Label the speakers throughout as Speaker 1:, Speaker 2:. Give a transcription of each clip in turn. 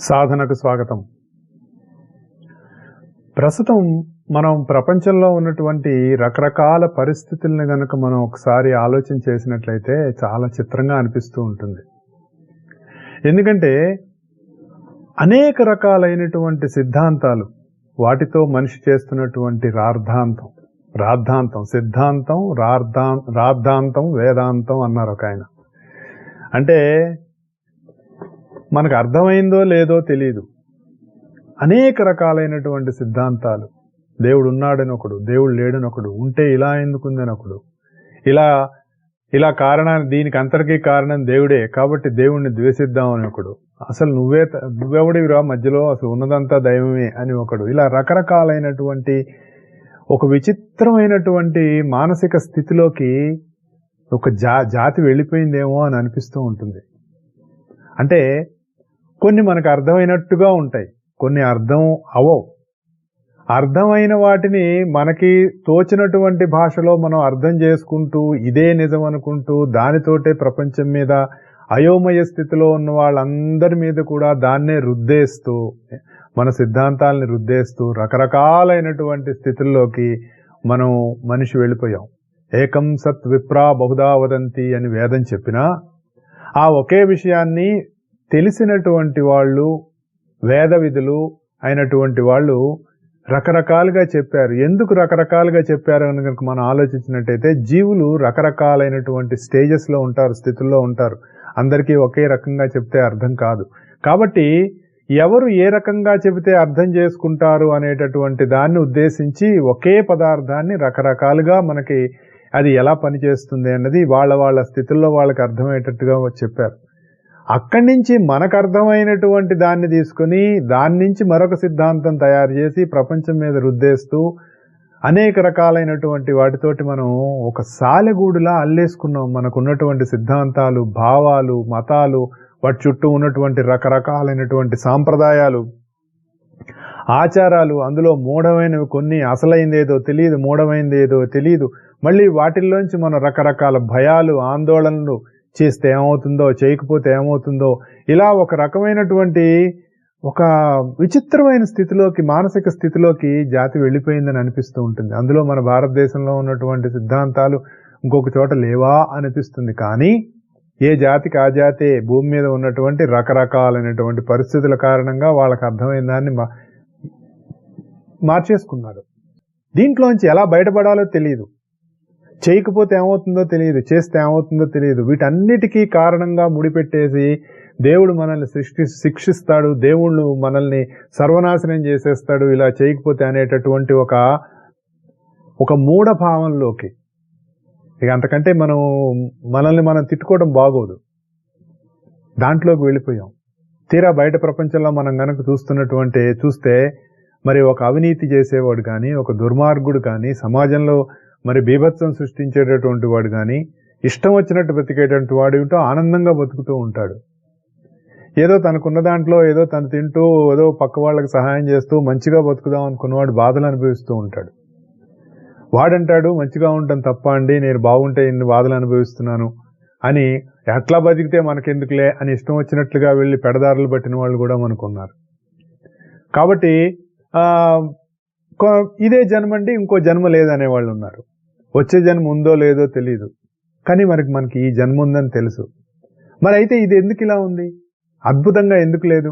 Speaker 1: సాధనకు స్వాగతం. ప్రస్తుతం మనం ప్రపంచంలో ఉన్నటువంటి రకరకాల పరిస్థితులను గనక మనం ఒకసారి ఆలోచన చేసినట్లయితే చాలా చిత్రంగా అనిపిస్తూ ఉంటుంది. ఎందుకంటే అనేక రకాలైనటువంటి సిద్ధాంతాలు, వాటితో మనిషి చేస్తున్నటువంటి సిద్ధాంతం, రాద్ధాంతం, వేదాంతం అన్నారు ఒక ఆయన. అంటే మనకు అర్థమైందో లేదో తెలియదు. అనేక రకాలైనటువంటి సిద్ధాంతాలు, దేవుడు ఉన్నాడని ఒకడు, దేవుడు లేడని ఒకడు, ఉంటే ఇలా ఎందుకుందని ఒకడు, ఇలా కారణాన్ని, దీనికి అంతటికీ కారణం దేవుడే కాబట్టి దేవుణ్ణి ద్వేషిద్దామని ఒకడు, అసలు నువ్వెవడివిరా మధ్యలో, అసలు ఉన్నదంతా దైవమే అని ఒకడు. ఇలా రకరకాలైనటువంటి ఒక విచిత్రమైనటువంటి మానసిక స్థితిలోకి ఒక జాతి వెళ్ళిపోయిందేమో అని అనిపిస్తూ ఉంటుంది. అంటే కొన్ని మనకు అర్థమైనట్టుగా ఉంటాయి, కొన్ని అర్థం అవవు. అర్థమైన వాటిని మనకి తోచినటువంటి భాషలో మనం అర్థం చేసుకుంటూ ఇదే నిజం అనుకుంటూ దానితోటే ప్రపంచం మీద అయోమయ స్థితిలో ఉన్న వాళ్ళందరి మీద కూడా దాన్నే రుద్దేస్తూ, మన సిద్ధాంతాలని రుద్దేస్తూ రకరకాలైనటువంటి స్థితుల్లోకి మనిషి వెళ్ళిపోయాం. ఏకం సత్ విప్రా బహుదా వదంతి అని వేదం చెప్పినా ఆ ఒకే విషయాన్ని తెలిసినటువంటి వాళ్ళు, వేద విధులు అయినటువంటి వాళ్ళు రకరకాలుగా చెప్పారు. ఎందుకు రకరకాలుగా చెప్పారు అని కనుక మనం ఆలోచించినట్టయితే, జీవులు రకరకాలైనటువంటి స్టేజెస్లో ఉంటారు, స్థితుల్లో ఉంటారు. అందరికీ ఒకే రకంగా చెప్తే అర్థం కాదు. కాబట్టి ఎవరు ఏ రకంగా చెబితే అర్థం చేసుకుంటారు అనేటటువంటి దాన్ని ఉద్దేశించి ఒకే పదార్థాన్ని రకరకాలుగా మనకి అది ఎలా పనిచేస్తుంది అన్నది వాళ్ళ స్థితుల్లో వాళ్ళకి అర్థమయ్యేటట్టుగా చెప్పారు. అక్కడి నుంచి మనకు అర్థమైనటువంటి దాన్ని తీసుకుని దాని నుంచి మరొక సిద్ధాంతం తయారు చేసి ప్రపంచం మీద రుద్దేస్తూ అనేక రకాలైనటువంటి వాటితోటి మనం ఒక సాలెగూడులా అల్లేసుకున్నాం. మనకున్నటువంటి సిద్ధాంతాలు, భావాలు, మతాలు, వాటి చుట్టూ ఉన్నటువంటి రకరకాలైనటువంటి సాంప్రదాయాలు, ఆచారాలు, అందులో మూఢమైనవి కొన్ని, అసలైందేదో తెలియదు, మూఢమైందేదో తెలియదు. మళ్ళీ వాటిల్లోంచి మనం రకరకాల భయాలు, ఆందోళనలు, చేస్తే ఏమవుతుందో, చేయకపోతే ఏమవుతుందో, ఇలా ఒక రకమైనటువంటి ఒక విచిత్రమైన స్థితిలోకి, మానసిక స్థితిలోకి జాతి వెళ్ళిపోయిందని అనిపిస్తూ ఉంటుంది. అందులో మన భారతదేశంలో ఉన్నటువంటి సిద్ధాంతాలు ఇంకొక చోట లేవా అనిపిస్తుంది. కానీ ఏ జాతికి ఆ జాతే భూమి మీద ఉన్నటువంటి రకరకాలైనటువంటి పరిస్థితుల కారణంగా వాళ్ళకి అర్థమైన దాన్ని మార్చేసుకున్నారు. దీంట్లోంచి ఎలా బయటపడాలో తెలియదు, చేయకపోతే ఏమవుతుందో తెలియదు, చేస్తే ఏమవుతుందో తెలియదు. వీటన్నిటికీ కారణంగా ముడిపెట్టేసి దేవుడు మనల్ని శిక్షిస్తాడు, దేవుళ్ళు మనల్ని సర్వనాశనం చేసేస్తాడు ఇలా చేయకపోతే అనేటటువంటి ఒక మూఢభావంలోకి, ఇక అంతకంటే మనల్ని మనం తిట్టుకోవడం బాగోదు, దాంట్లోకి వెళ్ళిపోయాం. తీరా బయట ప్రపంచంలో మనం గనక చూస్తే మరి ఒక అవినీతి చేసేవాడు కానీ, ఒక దుర్మార్గుడు కానీ, సమాజంలో మరి బీభత్సం సృష్టించేటటువంటి వాడు కానీ, ఇష్టం వచ్చినట్టు బతికేటువంటి వాడు ఏమిటో ఆనందంగా బతుకుతూ ఉంటాడు. ఏదో తనకున్న దాంట్లో ఏదో తను తింటూ ఏదో పక్క వాళ్ళకి సహాయం చేస్తూ మంచిగా బతుకుదాం అనుకున్నవాడు బాధలు అనుభవిస్తూ ఉంటాడు. వాడంటాడు, మంచిగా ఉండటం తప్ప అండి, నేను బాగుంటే ఇన్ని బాధలు అనుభవిస్తున్నాను అని, ఎట్లా బతికితే మనకెందుకులే అని ఇష్టం వచ్చినట్లుగా వెళ్ళి పెడదారులు పట్టిన వాళ్ళు కూడా మనకున్నారు. కాబట్టి ఇదే జన్మ అండి, ఇంకో జన్మ లేదనే వాళ్ళు ఉన్నారు. వచ్చే జన్మ ఉందో లేదో తెలియదు, కానీ మనకి ఈ జన్మ ఉందని తెలుసు. మరి అయితే ఇది ఎందుకు ఇలా ఉంది, అద్భుతంగా ఎందుకు లేదు,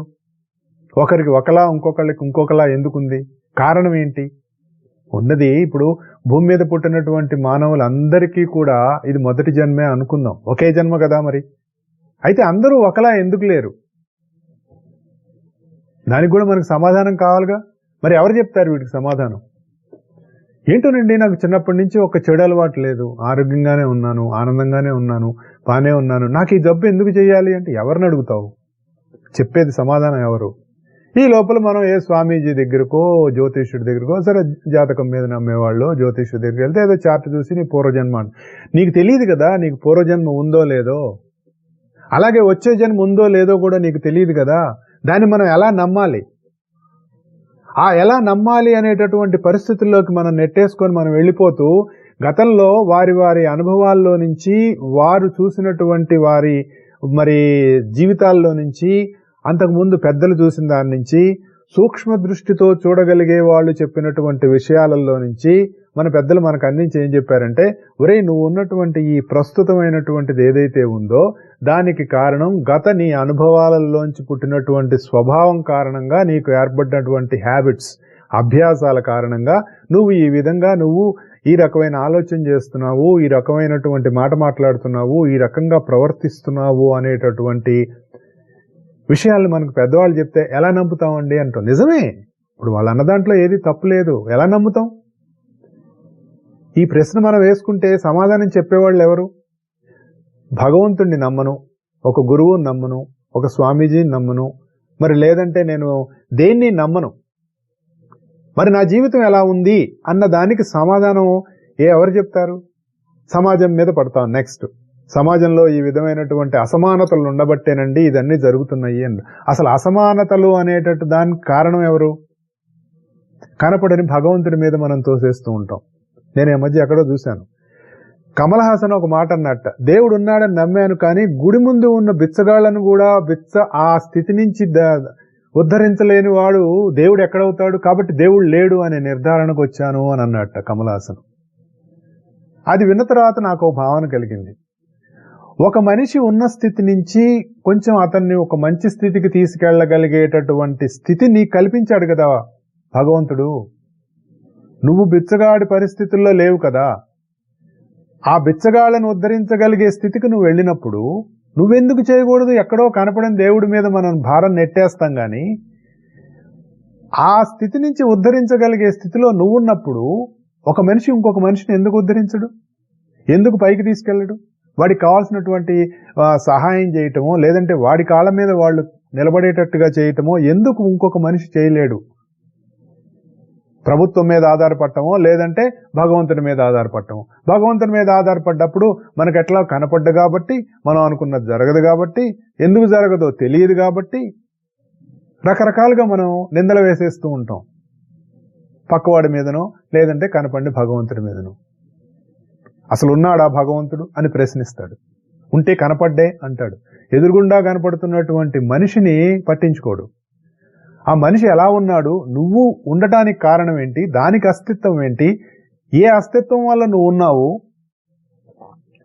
Speaker 1: ఒకరికి ఒకలా ఇంకొకళ్ళకి ఇంకొకలా ఎందుకుంది, కారణం ఏంటి? ఉన్నది ఇప్పుడు భూమి మీద పుట్టినటువంటి మానవులందరికీ కూడా ఇది మొదటి జన్మే అనుకుందాం, ఒకే జన్మ కదా. మరి అయితే అందరూ ఒకలా ఎందుకు లేరు, దానికి కూడా మనకు సమాధానం కావాలిగా. మరి ఎవరు చెప్తారు వీటికి సమాధానం? ఏంటోనండి, నాకు చిన్నప్పటి నుంచి ఒక చెడు అలవాటు లేదు, ఆరోగ్యంగానే ఉన్నాను, ఆనందంగానే ఉన్నాను, బానే ఉన్నాను, నాకు ఈ జబ్బు ఎందుకు చేయాలి అంటే ఎవరిని అడుగుతావు? చెప్పేది సమాధానం ఎవరు? ఈ లోపల మనం ఏ స్వామీజీ దగ్గరకో, జ్యోతిష్యుడి దగ్గరకో, సరే జాతకం మీద నమ్మేవాళ్ళు జ్యోతిష్యుడి దగ్గరికి వెళ్తే ఏదో చార్ట్ చూసి నీ పూర్వజన్మ, నీకు తెలియదు కదా నీకు పూర్వజన్మ ఉందో లేదో, అలాగే వచ్చే జన్మ ఉందో లేదో కూడా నీకు తెలియదు కదా. దాన్ని మనం ఎలా నమ్మాలి? ఎలా నమ్మాలి అనేటటువంటి పరిస్థితుల్లోకి మనం నెట్టేసుకొని మనం వెళ్ళిపోతూ, గతంలో వారి అనుభవాల్లో నుంచి, వారు చూసినటువంటి వారి జీవితాల్లో నుంచి అంతకుముందు పెద్దలు చూసిన దాని నుంచి, సూక్ష్మ దృష్టితో చూడగలిగే వాళ్ళు చెప్పినటువంటి విషయాలలో నుంచి మన పెద్దలు మనకు అందించి ఏం చెప్పారంటే, ఒరేయ్ నువ్వు ఉన్నటువంటి ఈ ప్రస్తుతమైనటువంటిది ఏదైతే ఉందో దానికి కారణం గత నీ అనుభవాలలోంచి పుట్టినటువంటి స్వభావం కారణంగా నీకు ఏర్పడినటువంటి హ్యాబిట్స్, అభ్యాసాల కారణంగా నువ్వు ఈ విధంగా నువ్వు ఈ రకమైన ఆలోచన చేస్తున్నావు, ఈ రకమైనటువంటి మాట మాట్లాడుతున్నావు, ఈ రకంగా ప్రవర్తిస్తున్నావు అనేటటువంటి విషయాలు మనకు పెద్దవాళ్ళు చెప్తే ఎలా నమ్ముతామండి అంటాం. నిజమే, ఇప్పుడు వాళ్ళు అన్న దాంట్లో ఏది తప్పు లేదు, ఎలా నమ్ముతాం? ఈ ప్రశ్న మనం వేసుకుంటే సమాధానం చెప్పేవాళ్ళు ఎవరు? భగవంతుణ్ణి నమ్మను, ఒక గురువుని నమ్మను, ఒక స్వామీజీని నమ్మను, మరి లేదంటే నేను దేన్ని నమ్మను, మరి నా జీవితం ఎలా ఉంది అన్న దానికి సమాధానం ఎవరు చెప్తారు? సమాజం మీద పడతాం. నెక్స్ట్, సమాజంలో ఈ విధమైనటువంటి అసమానతలు ఉండబట్టేనండి ఇదన్నీ జరుగుతున్నాయి అండి. అసలు అసమానతలు అనేటట్టు దానికి కారణం ఎవరు? కనపడని భగవంతుడి మీద మనం తోసేస్తూ ఉంటాం. నేను ఈ మధ్య ఎక్కడో చూశాను, కమల్ హాసన్ ఒక మాట అన్నట్ట, దేవుడు ఉన్నాడని నమ్మాను కానీ గుడి ముందు ఉన్న బిచ్చగాళ్లను కూడా ఆ స్థితి నుంచి ఉద్ధరించలేని వాడు దేవుడు ఎక్కడవుతాడు, కాబట్టి దేవుడు లేడు అనే నిర్ధారణకు వచ్చాను అని అన్నట్ట కమల్ హాసన్. అది విన్న తర్వాత నాకు ఒక భావన కలిగింది. ఒక మనిషి ఉన్న స్థితి నుంచి కొంచెం అతన్ని ఒక మంచి స్థితికి తీసుకెళ్లగలిగేటటువంటి స్థితి నీకు కల్పించాడు కదా భగవంతుడు. నువ్వు బిచ్చగాడి పరిస్థితుల్లో లేవు కదా, ఆ బిచ్చగాళ్లను ఉద్ధరించగలిగే స్థితికి నువ్వు వెళ్ళినప్పుడు నువ్వెందుకు చేయకూడదు? ఎక్కడో కనపడని దేవుడి మీద మనం భారం నెట్టేస్తాం కానీ ఆ స్థితి నుంచి ఉద్ధరించగలిగే స్థితిలో నువ్వున్నప్పుడు ఒక మనిషి ఇంకొక మనిషిని ఎందుకు ఉద్ధరించడు? ఎందుకు పైకి తీసుకెళ్ళడు? వాడికి కావాల్సినటువంటి సహాయం చేయటమో లేదంటే వాడి కాళ్ళ మీద వాళ్ళు నిలబడేటట్టుగా చేయటమో ఎందుకు ఇంకొక మనిషి చేయలేడు? ప్రభుత్వం మీద ఆధారపడటమో లేదంటే భగవంతుడి మీద ఆధారపడటమో. భగవంతుడి మీద ఆధారపడ్డప్పుడు మనకు ఎట్లా కనపడ్డు కాబట్టి, మనం అనుకున్నది జరగదు కాబట్టి, ఎందుకు జరగదో తెలియదు కాబట్టి రకరకాలుగా మనం నిందలు వేసేస్తూ ఉంటాం. పక్కవాడి మీదనో లేదంటే కనపడి భగవంతుడి మీదనో. అసలు ఉన్నాడా భగవంతుడు అని ప్రశ్నిస్తాడు. ఉంటే కనపడ్డే అంటాడు. ఎదురుగుండా కనపడుతున్నటువంటి మనిషిని పట్టించుకోడు. ఆ మనిషి ఎలా ఉన్నాడు, నువ్వు ఉండటానికి కారణం ఏంటి, దానికి అస్తిత్వం ఏంటి, ఏ అస్తిత్వం వల్ల నువ్వు ఉన్నావు,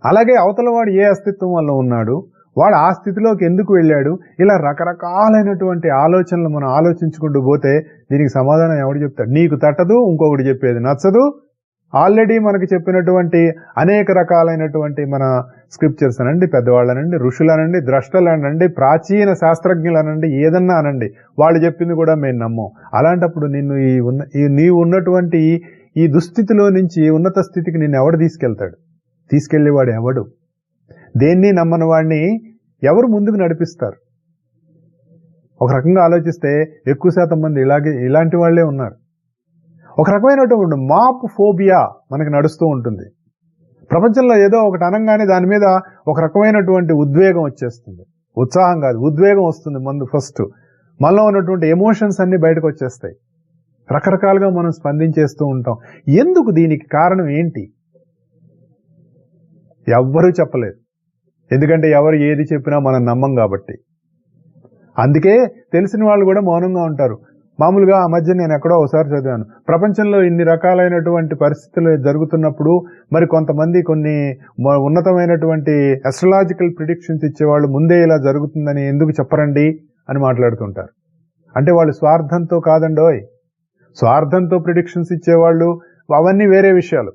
Speaker 1: అలాగే అవతల వాడు ఏ అస్తిత్వం వల్ల ఉన్నాడు, వాడు ఆ స్థితిలోకి ఎందుకు వెళ్ళాడు, ఇలా రకరకాలైనటువంటి ఆలోచనలు మనం ఆలోచించుకుంటూ పోతే దీనికి సమాధానం ఎవడు చెప్తాడు? నీకు తట్టదు, ఇంకొకటి చెప్పేది నచ్చదు. ఆల్రెడీ మనకు చెప్పినటువంటి అనేక రకాలైనటువంటి మన స్క్రిప్చర్స్ అనండి, పెద్దవాళ్ళనండి, ఋషులనండి, ద్రష్టలనండి, ప్రాచీన శాస్త్రజ్ఞులనండి, ఏదన్నా అనండి, వాళ్ళు చెప్పింది కూడా మేము నమ్మం. అలాంటప్పుడు నిన్ను నీవు ఉన్నటువంటి ఈ దుస్థితిలో నుంచి ఉన్నత స్థితికి నిన్ను ఎవడు తీసుకెళ్తాడు? తీసుకెళ్లేవాడు ఎవడు? దేన్ని నమ్మని వాడిని ఎవరు ముందుకు నడిపిస్తారు? ఒక రకంగా ఆలోచిస్తే ఎక్కువ శాతం మంది ఇలాంటి వాళ్లే ఉన్నారు. ఒక రకమైనటువంటి మాప్ ఫోబియా మనకి నడుస్తూ ఉంటుంది. ప్రపంచంలో ఏదో ఒకటి అనగానే దాని మీద ఒక రకమైనటువంటి ఉద్వేగం వచ్చేస్తుంది. ఉత్సాహం కాదు, ఉద్వేగం వస్తుంది. ఫస్ట్ మనలో ఉన్నటువంటి ఎమోషన్స్ అన్ని బయటకు వచ్చేస్తాయి. రకరకాలుగా మనం స్పందించేస్తూ ఉంటాం. ఎందుకు? దీనికి కారణం ఏంటి? ఎవ్వరూ చెప్పలేరు. ఎందుకంటే ఎవరు ఏది చెప్పినా మనం నమ్మం కాబట్టి. అందుకే తెలిసిన వాళ్ళు కూడా మౌనంగా ఉంటారు. మామూలుగా ఆ మధ్య నేను ఎక్కడో ఒకసారి చదివాను, ప్రపంచంలో ఇన్ని రకాలైనటువంటి పరిస్థితులు జరుగుతున్నప్పుడు మరి కొంతమంది కొన్ని ఉన్నతమైనటువంటి అస్ట్రాలాజికల్ ప్రిడిక్షన్స్ ఇచ్చేవాళ్ళు ముందే ఇలా జరుగుతుందని ఎందుకు చెప్పరండి అని మాట్లాడుతుంటారు. అంటే వాళ్ళు స్వార్థంతో కాదండోయ్, స్వార్థంతో ప్రిడిక్షన్స్ ఇచ్చేవాళ్ళు అవన్నీ వేరే విషయాలు.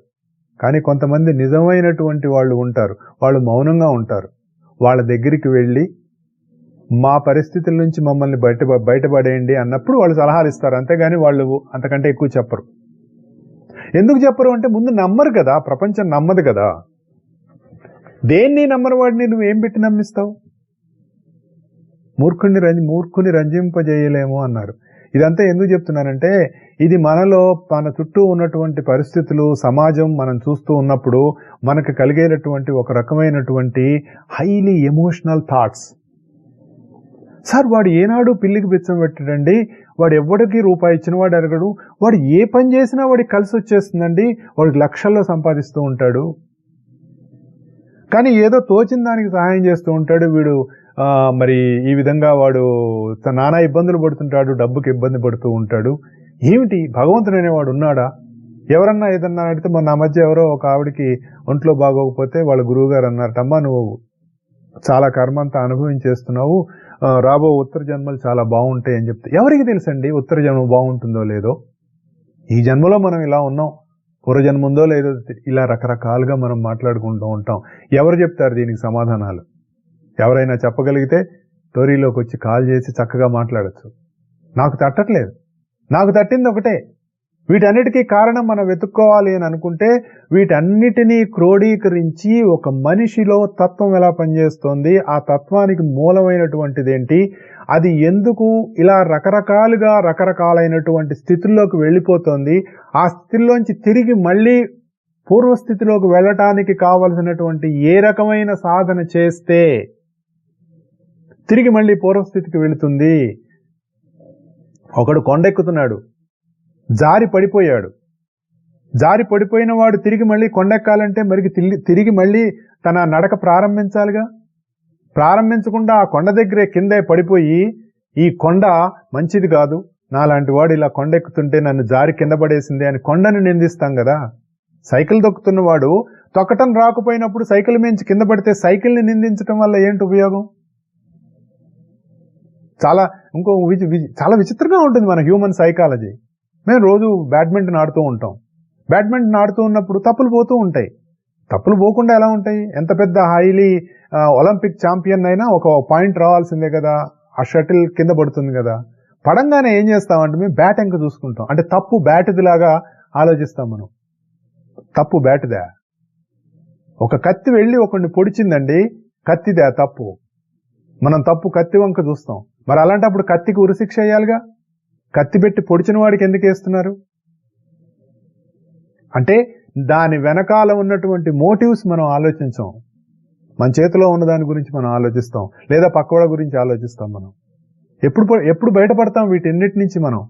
Speaker 1: కానీ కొంతమంది నిజమైనటువంటి వాళ్ళు ఉంటారు, వాళ్ళు మౌనంగా ఉంటారు. వాళ్ళ దగ్గరికి వెళ్ళి మా పరిస్థితుల నుంచి మమ్మల్ని బయటపడేయండి అన్నప్పుడు వాళ్ళు సలహాలు ఇస్తారు. అంతేగాని వాళ్ళు అంతకంటే ఎక్కువ చెప్పరు. ఎందుకు చెప్పరు అంటే ముందు నమ్మరు కదా, ప్రపంచం నమ్మదు కదా. దేన్ని నమ్మరు వాడిని నువ్వేం పెట్టి నమ్మిస్తావు? మూర్ఖుని రంజింపజేయలేము అన్నారు. ఇదంతా ఎందుకు చెప్తున్నానంటే ఇది మనలో మన చుట్టూ ఉన్నటువంటి పరిస్థితులు, సమాజం మనం చూస్తూ ఉన్నప్పుడు మనకు కలిగేటటువంటి ఒక రకమైనటువంటి హైలీ ఎమోషనల్ థాట్స్. సార్ వాడు ఏనాడు పిల్లికి బిచ్చం పెట్టడండి, వాడు ఎవడికి రూపాయి ఇచ్చిన వాడు ఎరగడు, వాడు ఏ పని చేసినా వాడికి కలిసి వచ్చేస్తుందండి, వాడికి లక్షల్లో సంపాదిస్తూ ఉంటాడు, కానీ ఏదో తోచిన దానికి సహాయం చేస్తూ ఉంటాడు, వీడు మరి ఈ విధంగా వాడు నానా ఇబ్బందులు పడుతుంటాడు, డబ్బుకి ఇబ్బంది పడుతూ ఉంటాడు. ఏమిటి భగవంతుడు అనేవాడు ఉన్నాడా? ఎవరన్నా ఏదన్నా అడిగితే నా మధ్య ఎవరో ఒక ఆవిడికి ఒంట్లో బాగోకపోతే వాళ్ళ గురువు గారు అన్నారటమ్మా, నువ్వు చాలా కర్మంతా అనుభవించేస్తున్నావు, రాబో ఉత్తర జన్మలు చాలా బాగుంటాయి అని చెప్తే, ఎవరికి తెలుసండి ఉత్తర జన్మ బాగుంటుందో లేదో? ఈ జన్మలో మనం ఇలా ఉన్నాం, పూర్వజన్మ ఉందో లేదో, ఇలా రకరకాలుగా మనం మాట్లాడుకుంటూ ఉంటాం. ఎవరు చెప్తారు దీనికి సమాధానాలు? ఎవరైనా చెప్పగలిగితే స్టోరీలోకి వచ్చి కాల్ చేసి చక్కగా మాట్లాడచ్చు. నాకు తట్టట్లేదు. నాకు తట్టింది ఒకటే, వీటన్నిటికీ కారణం మనం వెతుక్కోవాలి అని అనుకుంటే వీటన్నిటినీ క్రోడీకరించి ఒక మనిషిలో తత్వం ఎలా పనిచేస్తోంది, ఆ తత్వానికి మూలమైనటువంటిది ఏంటి, అది ఎందుకు ఇలా రకరకాలుగా రకరకాలైనటువంటి స్థితుల్లోకి వెళ్ళిపోతుంది, ఆ స్థితిలోంచి తిరిగి మళ్ళీ పూర్వస్థితిలోకి వెళ్ళటానికి కావలసినటువంటి ఏ రకమైన సాధన చేస్తే తిరిగి మళ్ళీ పూర్వస్థితికి వెళుతుంది. ఒకడు కొండెక్కుతున్నాడు, జారి పడిపోయాడు. జారి పడిపోయిన వాడు తిరిగి మళ్ళీ కొండెక్కాలంటే మరి తిరిగి మళ్ళీ తన నడక ప్రారంభించాలిగా. ప్రారంభించకుండా ఆ కొండ దగ్గరే కిందే పడిపోయి, ఈ కొండ మంచిది కాదు, నాలాంటి వాడు ఇలా కొండెక్కుతుంటే నన్ను జారి కింద పడేసింది అని కొండను నిందిస్తాం కదా. సైకిల్ తొక్కుతున్నవాడు తొక్కటం రాకపోయినప్పుడు సైకిల్ మించి కింద పడితే సైకిల్ని నిందించడం వల్ల ఏంటి ఉపయోగం? చాలా విచిత్రంగా ఉంటుంది మన హ్యూమన్ సైకాలజీ. మేము రోజు బ్యాడ్మింటన్ ఆడుతూ ఉంటాం. బ్యాడ్మింటన్ ఆడుతూ ఉన్నప్పుడు తప్పులు పోతూ ఉంటాయి. తప్పులు పోకుండా ఎలా ఉంటాయి? ఎంత పెద్ద హైలీ ఒలింపిక్ ఛాంపియన్ అయినా ఒక పాయింట్ రావాల్సిందే కదా. ఆ షటిల్ కింద పడుతుంది కదా. పడంగానే ఏం చేస్తామంటే మేము బ్యాట్ ఎంక చూసుకుంటాం. అంటే తప్పు బ్యాట్దిలాగా ఆలోచిస్తాం మనం. తప్పు బ్యాట్దా? ఒక కత్తి వెళ్ళి ఒకరిని పొడిచిందండి, కత్తిదా తప్పు. మనం తప్పు కత్తి వంక చూస్తాం. మరి అలాంటప్పుడు కత్తికి ఉరిశిక్ష వేయాలిగా. కత్తి పెట్టి పొడిచిన వాడికి ఎందుకు వేస్తున్నారు? అంటే దాని వెనకాల ఉన్నటువంటి మోటివ్స్ మనం ఆలోచించాం. మన చేతిలో ఉన్న దాని గురించి మనం ఆలోచిస్తాం, లేదా పక్కవాళ్ళ గురించి ఆలోచిస్తాం. మనం ఎప్పుడు బయటపడతాం వీటన్నిటి నుంచి? మనం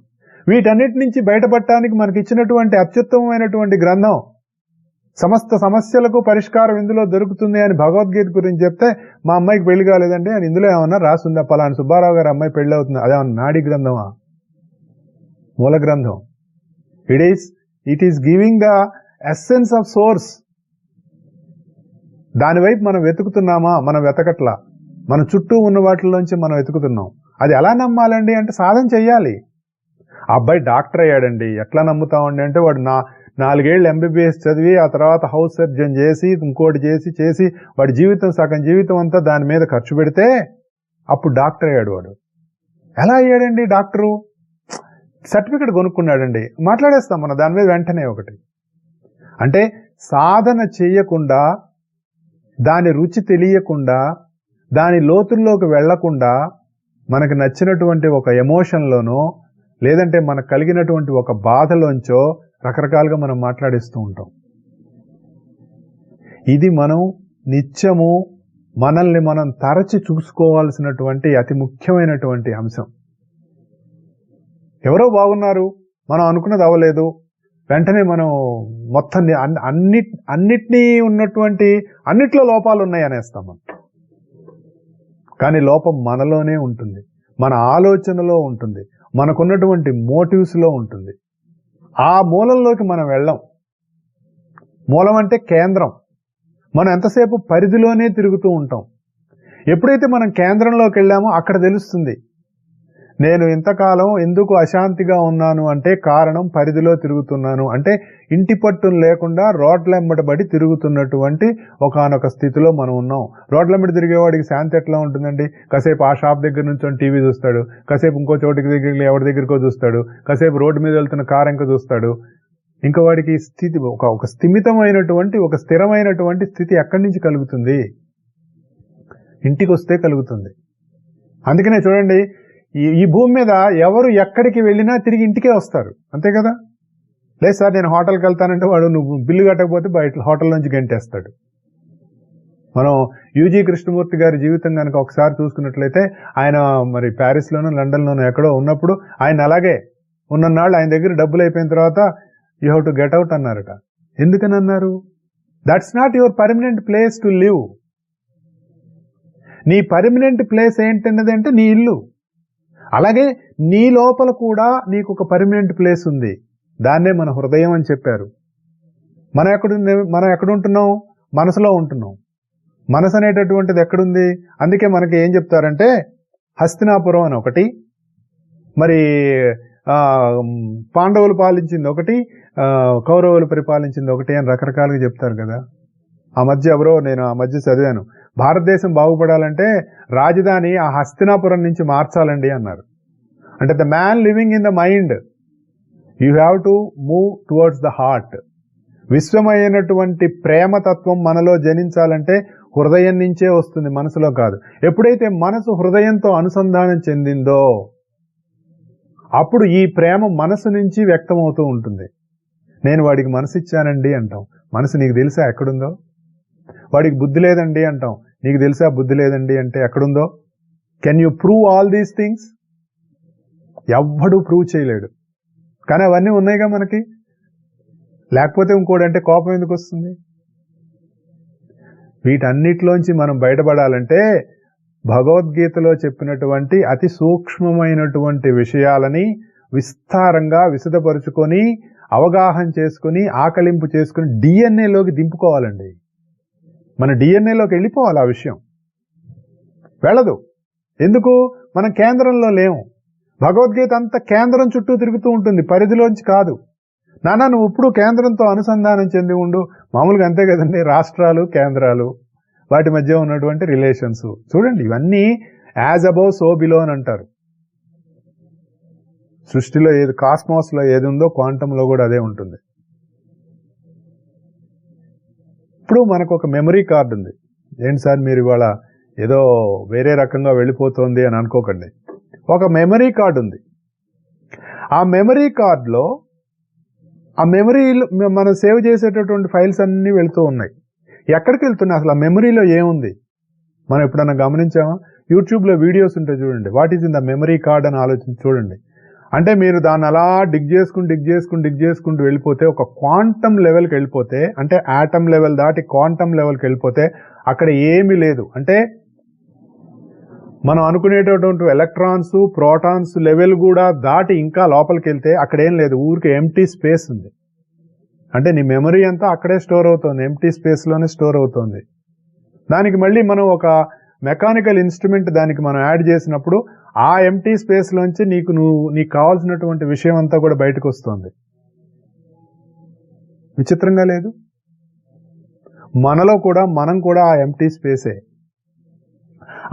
Speaker 1: వీటన్నిటి నుంచి బయటపడటానికి మనకి ఇచ్చినటువంటి అత్యుత్తమమైనటువంటి గ్రంథం, సమస్త సమస్యలకు పరిష్కారం ఇందులో దొరుకుతుంది అని భగవద్గీత గురించి చెప్తే, మా అమ్మాయికి పెళ్లి కాలేదండి అని ఇందులో ఏమన్నా రాసుందా? పలానా సుబ్బారావు గారి అమ్మాయి పెళ్లి అవుతుంది, అదేమన్నా నాడీ గ్రంథమా? మూల గ్రంథం. It is giving the essence of source. దానివైపు మనం వెతుకుతున్నామా? మనం వెతకట్లా. మన చుట్టూ ఉన్న వాటిలోంచి మనం వెతుకుతున్నాం. అది ఎలా నమ్మాలండి అంటే సాధన చెయ్యాలి. అబ్బాయి డాక్టర్ అయ్యాడండి, ఎట్లా నమ్ముతామండి అంటే, వాడు 4 ఏళ్ళు MBBS చదివి ఆ తర్వాత హౌస్ సర్జన్ చేసి ఇంకోటి చేసి వాడి జీవితం సగం జీవితం అంతా దాని మీద ఖర్చు పెడితే అప్పుడు డాక్టర్ అయ్యాడు. వాడు ఎలా అయ్యాడండి డాక్టరు? సర్టిఫికెట్ కొనుక్కున్నాడండి. మాట్లాడేస్తాం మనం దాని మీద వెంటనే ఒకటి. అంటే సాధన చేయకుండా, దాని రుచి తెలియకుండా, దాని లోతుల్లోకి వెళ్లకుండా, మనకు నచ్చినటువంటి ఒక ఎమోషన్లోనో లేదంటే మనకు కలిగినటువంటి ఒక బాధలోంచో రకరకాలుగా మనం మాట్లాడిస్తూ ఉంటాం. ఇది మనం నిత్యము మనల్ని మనం తరచి చూసుకోవాల్సినటువంటి అతి ముఖ్యమైనటువంటి అంశం. ఎవరో బాగున్నారు, మనం అనుకున్నది అవ్వలేదు, వెంటనే మనం మొత్తం అన్నిటినీ ఉన్నటువంటి అన్నిట్లో లోపాలు ఉన్నాయి అనేస్తాం మనం. కానీ లోపం మనలోనే ఉంటుంది, మన ఆలోచనలో ఉంటుంది, మనకున్నటువంటి మోటివ్స్లో ఉంటుంది. ఆ మూలంలోకి మనం వెళ్ళం. మూలం అంటే కేంద్రం. మనం ఎంతసేపు పరిధిలోనే తిరుగుతూ ఉంటాం. ఎప్పుడైతే మనం కేంద్రంలోకి వెళ్ళామో అక్కడ తెలుస్తుంది, నేను ఇంతకాలం ఎందుకు అశాంతిగా ఉన్నాను అంటే కారణం పరిధిలో తిరుగుతున్నాను. అంటే ఇంటి పట్టును లేకుండా రోడ్లెంబడబడి తిరుగుతున్నటువంటి ఒకానొక స్థితిలో మనం ఉన్నాం. రోడ్లెంబడి తిరిగేవాడికి శాంతి ఎట్లా ఉంటుందండి? కాసేపు ఆ షాప్ దగ్గర నుంచి టీవీ చూస్తాడు, కాసేపు ఇంకో చోటికి దగ్గర ఎవరి దగ్గరకో చూస్తాడు, కాసేపు రోడ్డు మీద వెళ్తున్న కారు ఇంకా చూస్తాడు. ఇంకా వాడికి స్థితి ఒక స్థిమితమైనటువంటి ఒక స్థిరమైనటువంటి స్థితి ఎక్కడి నుంచి కలుగుతుంది? ఇంటికి వస్తే కలుగుతుంది. అందుకనే చూడండి, ఈ భూమి మీద ఎవరు ఎక్కడికి వెళ్ళినా తిరిగి ఇంటికే వస్తారు, అంతే కదా? లేదు సార్ నేను హోటల్కి వెళ్తానంటే వాడు నువ్వు బిల్లు కట్టకపోతే బయట హోటల్ నుంచి గంటేస్తాడు. మనం యూజీ కృష్ణమూర్తి గారి జీవితం కనుక ఒకసారి చూసుకున్నట్లయితే, ఆయన మరి ప్యారిస్లోనూ లండన్లోనూ ఎక్కడో ఉన్నప్పుడు ఆయన అలాగే ఉన్ననాళ్ళు ఆయన దగ్గర డబ్బులు అయిపోయిన తర్వాత you have to get out అన్నారట. ఎందుకని అన్నారు? That's not your permanent place to live. నీ పర్మనెంట్ ప్లేస్ ఏంటన్నది అంటే నీ ఇల్లు. అలాగే నీ లోపల కూడా నీకు ఒక పర్మనెంట్ ప్లేస్ ఉంది. దాన్నే మన హృదయం అని చెప్పారు. మనం ఎక్కడుంటున్నాం? మనసులో ఉంటున్నాం. మనసు అనేటటువంటిది ఎక్కడుంది? అందుకే మనకి ఏం చెప్తారంటే హస్తినాపురం అని ఒకటి, మరి పాండవులు పాలించింది ఒకటి, కౌరవులు పరిపాలించింది ఒకటి అని రకరకాలుగా చెప్తారు కదా. నేను ఆ మధ్య చదివాను, భారతదేశం బాగుపడాలంటే రాజధాని ఆ హస్తినాపురం నుంచి మార్చాలండి అన్నారు. అంటే the man living in the mind, you have to move towards the heart. విశ్వమైనటువంటి ప్రేమతత్వం మనలో జనించాలంటే హృదయం నుంచే వస్తుంది, మనసులో కాదు. ఎప్పుడైతే మనసు హృదయంతో అనుసంధానం చెందిందో అప్పుడు ఈ ప్రేమ మనసు నుంచి వ్యక్తమవుతూ ఉంటుంది. నేను వాడికి మనసు ఇచ్చానండి అంటాం. మనసు నీకు తెలుసా ఎక్కడుందో? వాడికి బుద్ధి లేదండి అంటాం. నీకు తెలుసా బుద్ధి లేదండి అంటే ఎక్కడుందో? Can you prove all these things? ఎవ్వడూ ప్రూవ్ చేయలేడు. కానీ అవన్నీ ఉన్నాయిగా మనకి. లేకపోతే ఇంకోటంటే కోపం ఎందుకు వస్తుంది? వీటన్నిటిలోంచి మనం బయటపడాలంటే భగవద్గీతలో చెప్పినటువంటి అతి సూక్ష్మమైనటువంటి విషయాలని విస్తారంగా విశదపరుచుకొని అవగాహన చేసుకుని ఆకలింపు చేసుకుని డిఎన్ఏలోకి దింపుకోవాలండి. మన డిఎన్ఏలోకి వెళ్ళిపోవాలి. ఆ విషయం వెళ్ళదు. ఎందుకు? మనం కేంద్రంలో లేము. భగవద్గీత అంతా కేంద్రం చుట్టూ తిరుగుతూ ఉంటుంది, పరిధిలోంచి కాదు. నువ్వు ఇప్పుడు కేంద్రంతో అనుసంధానం చెంది ఉండు. మామూలుగా అంతే కదండి, రాష్ట్రాలు కేంద్రాలు వాటి మధ్య ఉన్నటువంటి రిలేషన్స్ చూడండి. ఇవన్నీ యాజ్ అబౌవ్ సో బిలో అని అంటారు. సృష్టిలో ఏది, కాస్మాస్లో ఏది ఉందో క్వాంటంలో కూడా అదే ఉంటుంది. ఇప్పుడు మనకు ఒక మెమరీ కార్డు ఉంది. ఏంటి సార్ మీరు ఇవాళ ఏదో వేరే రకంగా వెళ్ళిపోతుంది అని అనుకోకండి. ఒక మెమరీ కార్డు ఉంది. ఆ మెమరీ కార్డులో ఆ మెమరీలో మనం సేవ్ చేసేటటువంటి ఫైల్స్ అన్నీ వెళ్తూ ఉన్నాయి. ఎక్కడికి వెళ్తున్నాయి? అసలు ఆ మెమరీలో ఏముంది మనం ఎప్పుడన్నా గమనించామా? యూట్యూబ్లో వీడియోస్ ఉంటాయి చూడండి, what is in the memory card అని ఆలోచించి చూడండి. అంటే మీరు దాన్ని అలా డిగ్ చేసుకుంటూ వెళ్ళిపోతే ఒక క్వాంటమ్ లెవెల్కి వెళ్ళిపోతే, అంటే ఆటమ్ లెవెల్ దాటి క్వాంటమ్ లెవెల్కి వెళ్ళిపోతే అక్కడ ఏమీ లేదు. అంటే మనం అనుకునేటటువంటి ఎలక్ట్రాన్స్ ప్రోటాన్స్ లెవెల్ కూడా దాటి ఇంకా లోపలికి వెళ్తే అక్కడ ఏం లేదు, ఊరికి ఎంటీ స్పేస్ ఉంది. అంటే నీ మెమరీ అంతా అక్కడే స్టోర్ అవుతుంది, ఎంటీ స్పేస్లోనే స్టోర్ అవుతుంది. దానికి మళ్ళీ మనం ఒక మెకానికల్ ఇన్స్ట్రుమెంట్ దానికి మనం యాడ్ చేసినప్పుడు ఆ ఎంటీ స్పేస్లోంచి నీకు కావాల్సినటువంటి విషయం అంతా కూడా బయటకు వస్తుంది. విచిత్రంగా లేదు? మనలో కూడా మనం కూడా ఆ ఎంటీ స్పేసే.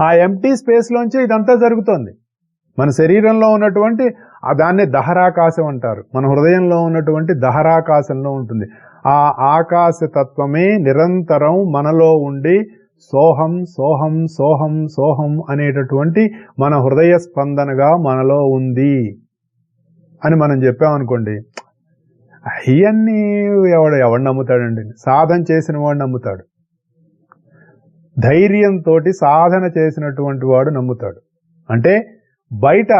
Speaker 1: ఆ ఎంటీ స్పేస్లోంచి ఇదంతా జరుగుతోంది. మన శరీరంలో ఉన్నటువంటి దాన్నే దహరాకాశం అంటారు. మన హృదయంలో ఉన్నటువంటి దహరాకాశంలో ఉంటుంది. ఆ ఆకాశతత్వమే నిరంతరం మనలో ఉండి సోహం సోహం సోహం సోహం అనేటటువంటి మన హృదయ స్పందనగా మనలో ఉంది అని మనం చెప్పామనుకోండి, ఇవన్నీ ఎవడు నమ్ముతాడండి? సాధన చేసిన వాడు నమ్ముతాడు. ధైర్యంతో సాధన చేసినటువంటి వాడు నమ్ముతాడు. అంటే బయట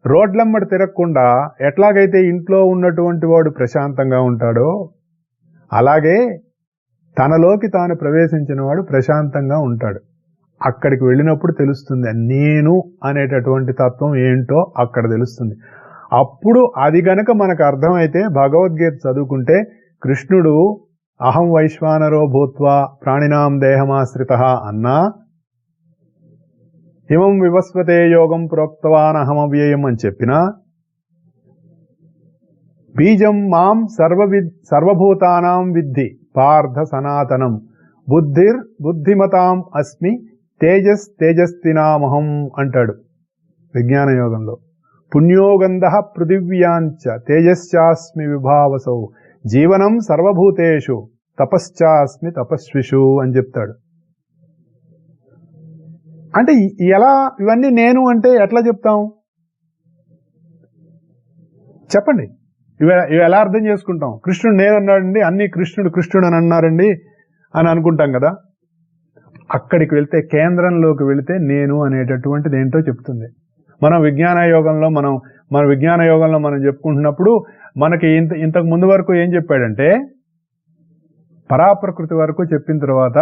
Speaker 1: రోడ్లమ్మడి తిరగకుండా ఎట్లాగైతే ఇంట్లో ఉన్నటువంటి వాడు ప్రశాంతంగా ఉంటాడో అలాగే తనలోకి తాను ప్రవేశించిన వాడు ప్రశాంతంగా ఉంటాడు. అక్కడికి వెళ్ళినప్పుడు తెలుస్తుంది నేను అనేటటువంటి తత్వం ఏంటో అక్కడ తెలుస్తుంది. అప్పుడు అది గనక మనకు అర్థమైతే భగవద్గీత చదువుకుంటే కృష్ణుడు అహం వైశ్వానరో భూత్వా ప్రాణినాం దేహమాశ్రితః అన్నా ఇమం వివస్వతే యోగం ప్రోక్తవాన్ అహమవ్యయం అని చెప్పినా, బీజం మాం సర్వభూతానాం విద్ధి పార్థ సనాతనం బుద్ధిమతాం అస్మి తేజస్తినామహం అంటాడు విజ్ఞాన యోగంలో. పుణ్యోగంధః పృథివ్యాంచ తేజశ్చాస్మి విభావసౌ జీవనం సర్వభూతేషు తపశ్చాస్మి తపస్విషు అని చెప్తాడు. అంటే ఎలా ఇవన్నీ నేను అంటే ఎట్లా చెప్తాం చెప్పండి? ఇవి ఎలా అర్థం చేసుకుంటాం? కృష్ణుడు నేను అన్నాడండి, అన్ని కృష్ణుడు అని అన్నారండి అని అనుకుంటాం కదా. అక్కడికి వెళ్తే, కేంద్రంలోకి వెళితే నేను అనేటటువంటిది ఏంటో చెప్తుంది. మన విజ్ఞాన యోగంలో మనం చెప్పుకుంటున్నప్పుడు మనకి ఇంతకు ముందు వరకు ఏం చెప్పాడంటే, పరాప్రకృతి వరకు చెప్పిన తర్వాత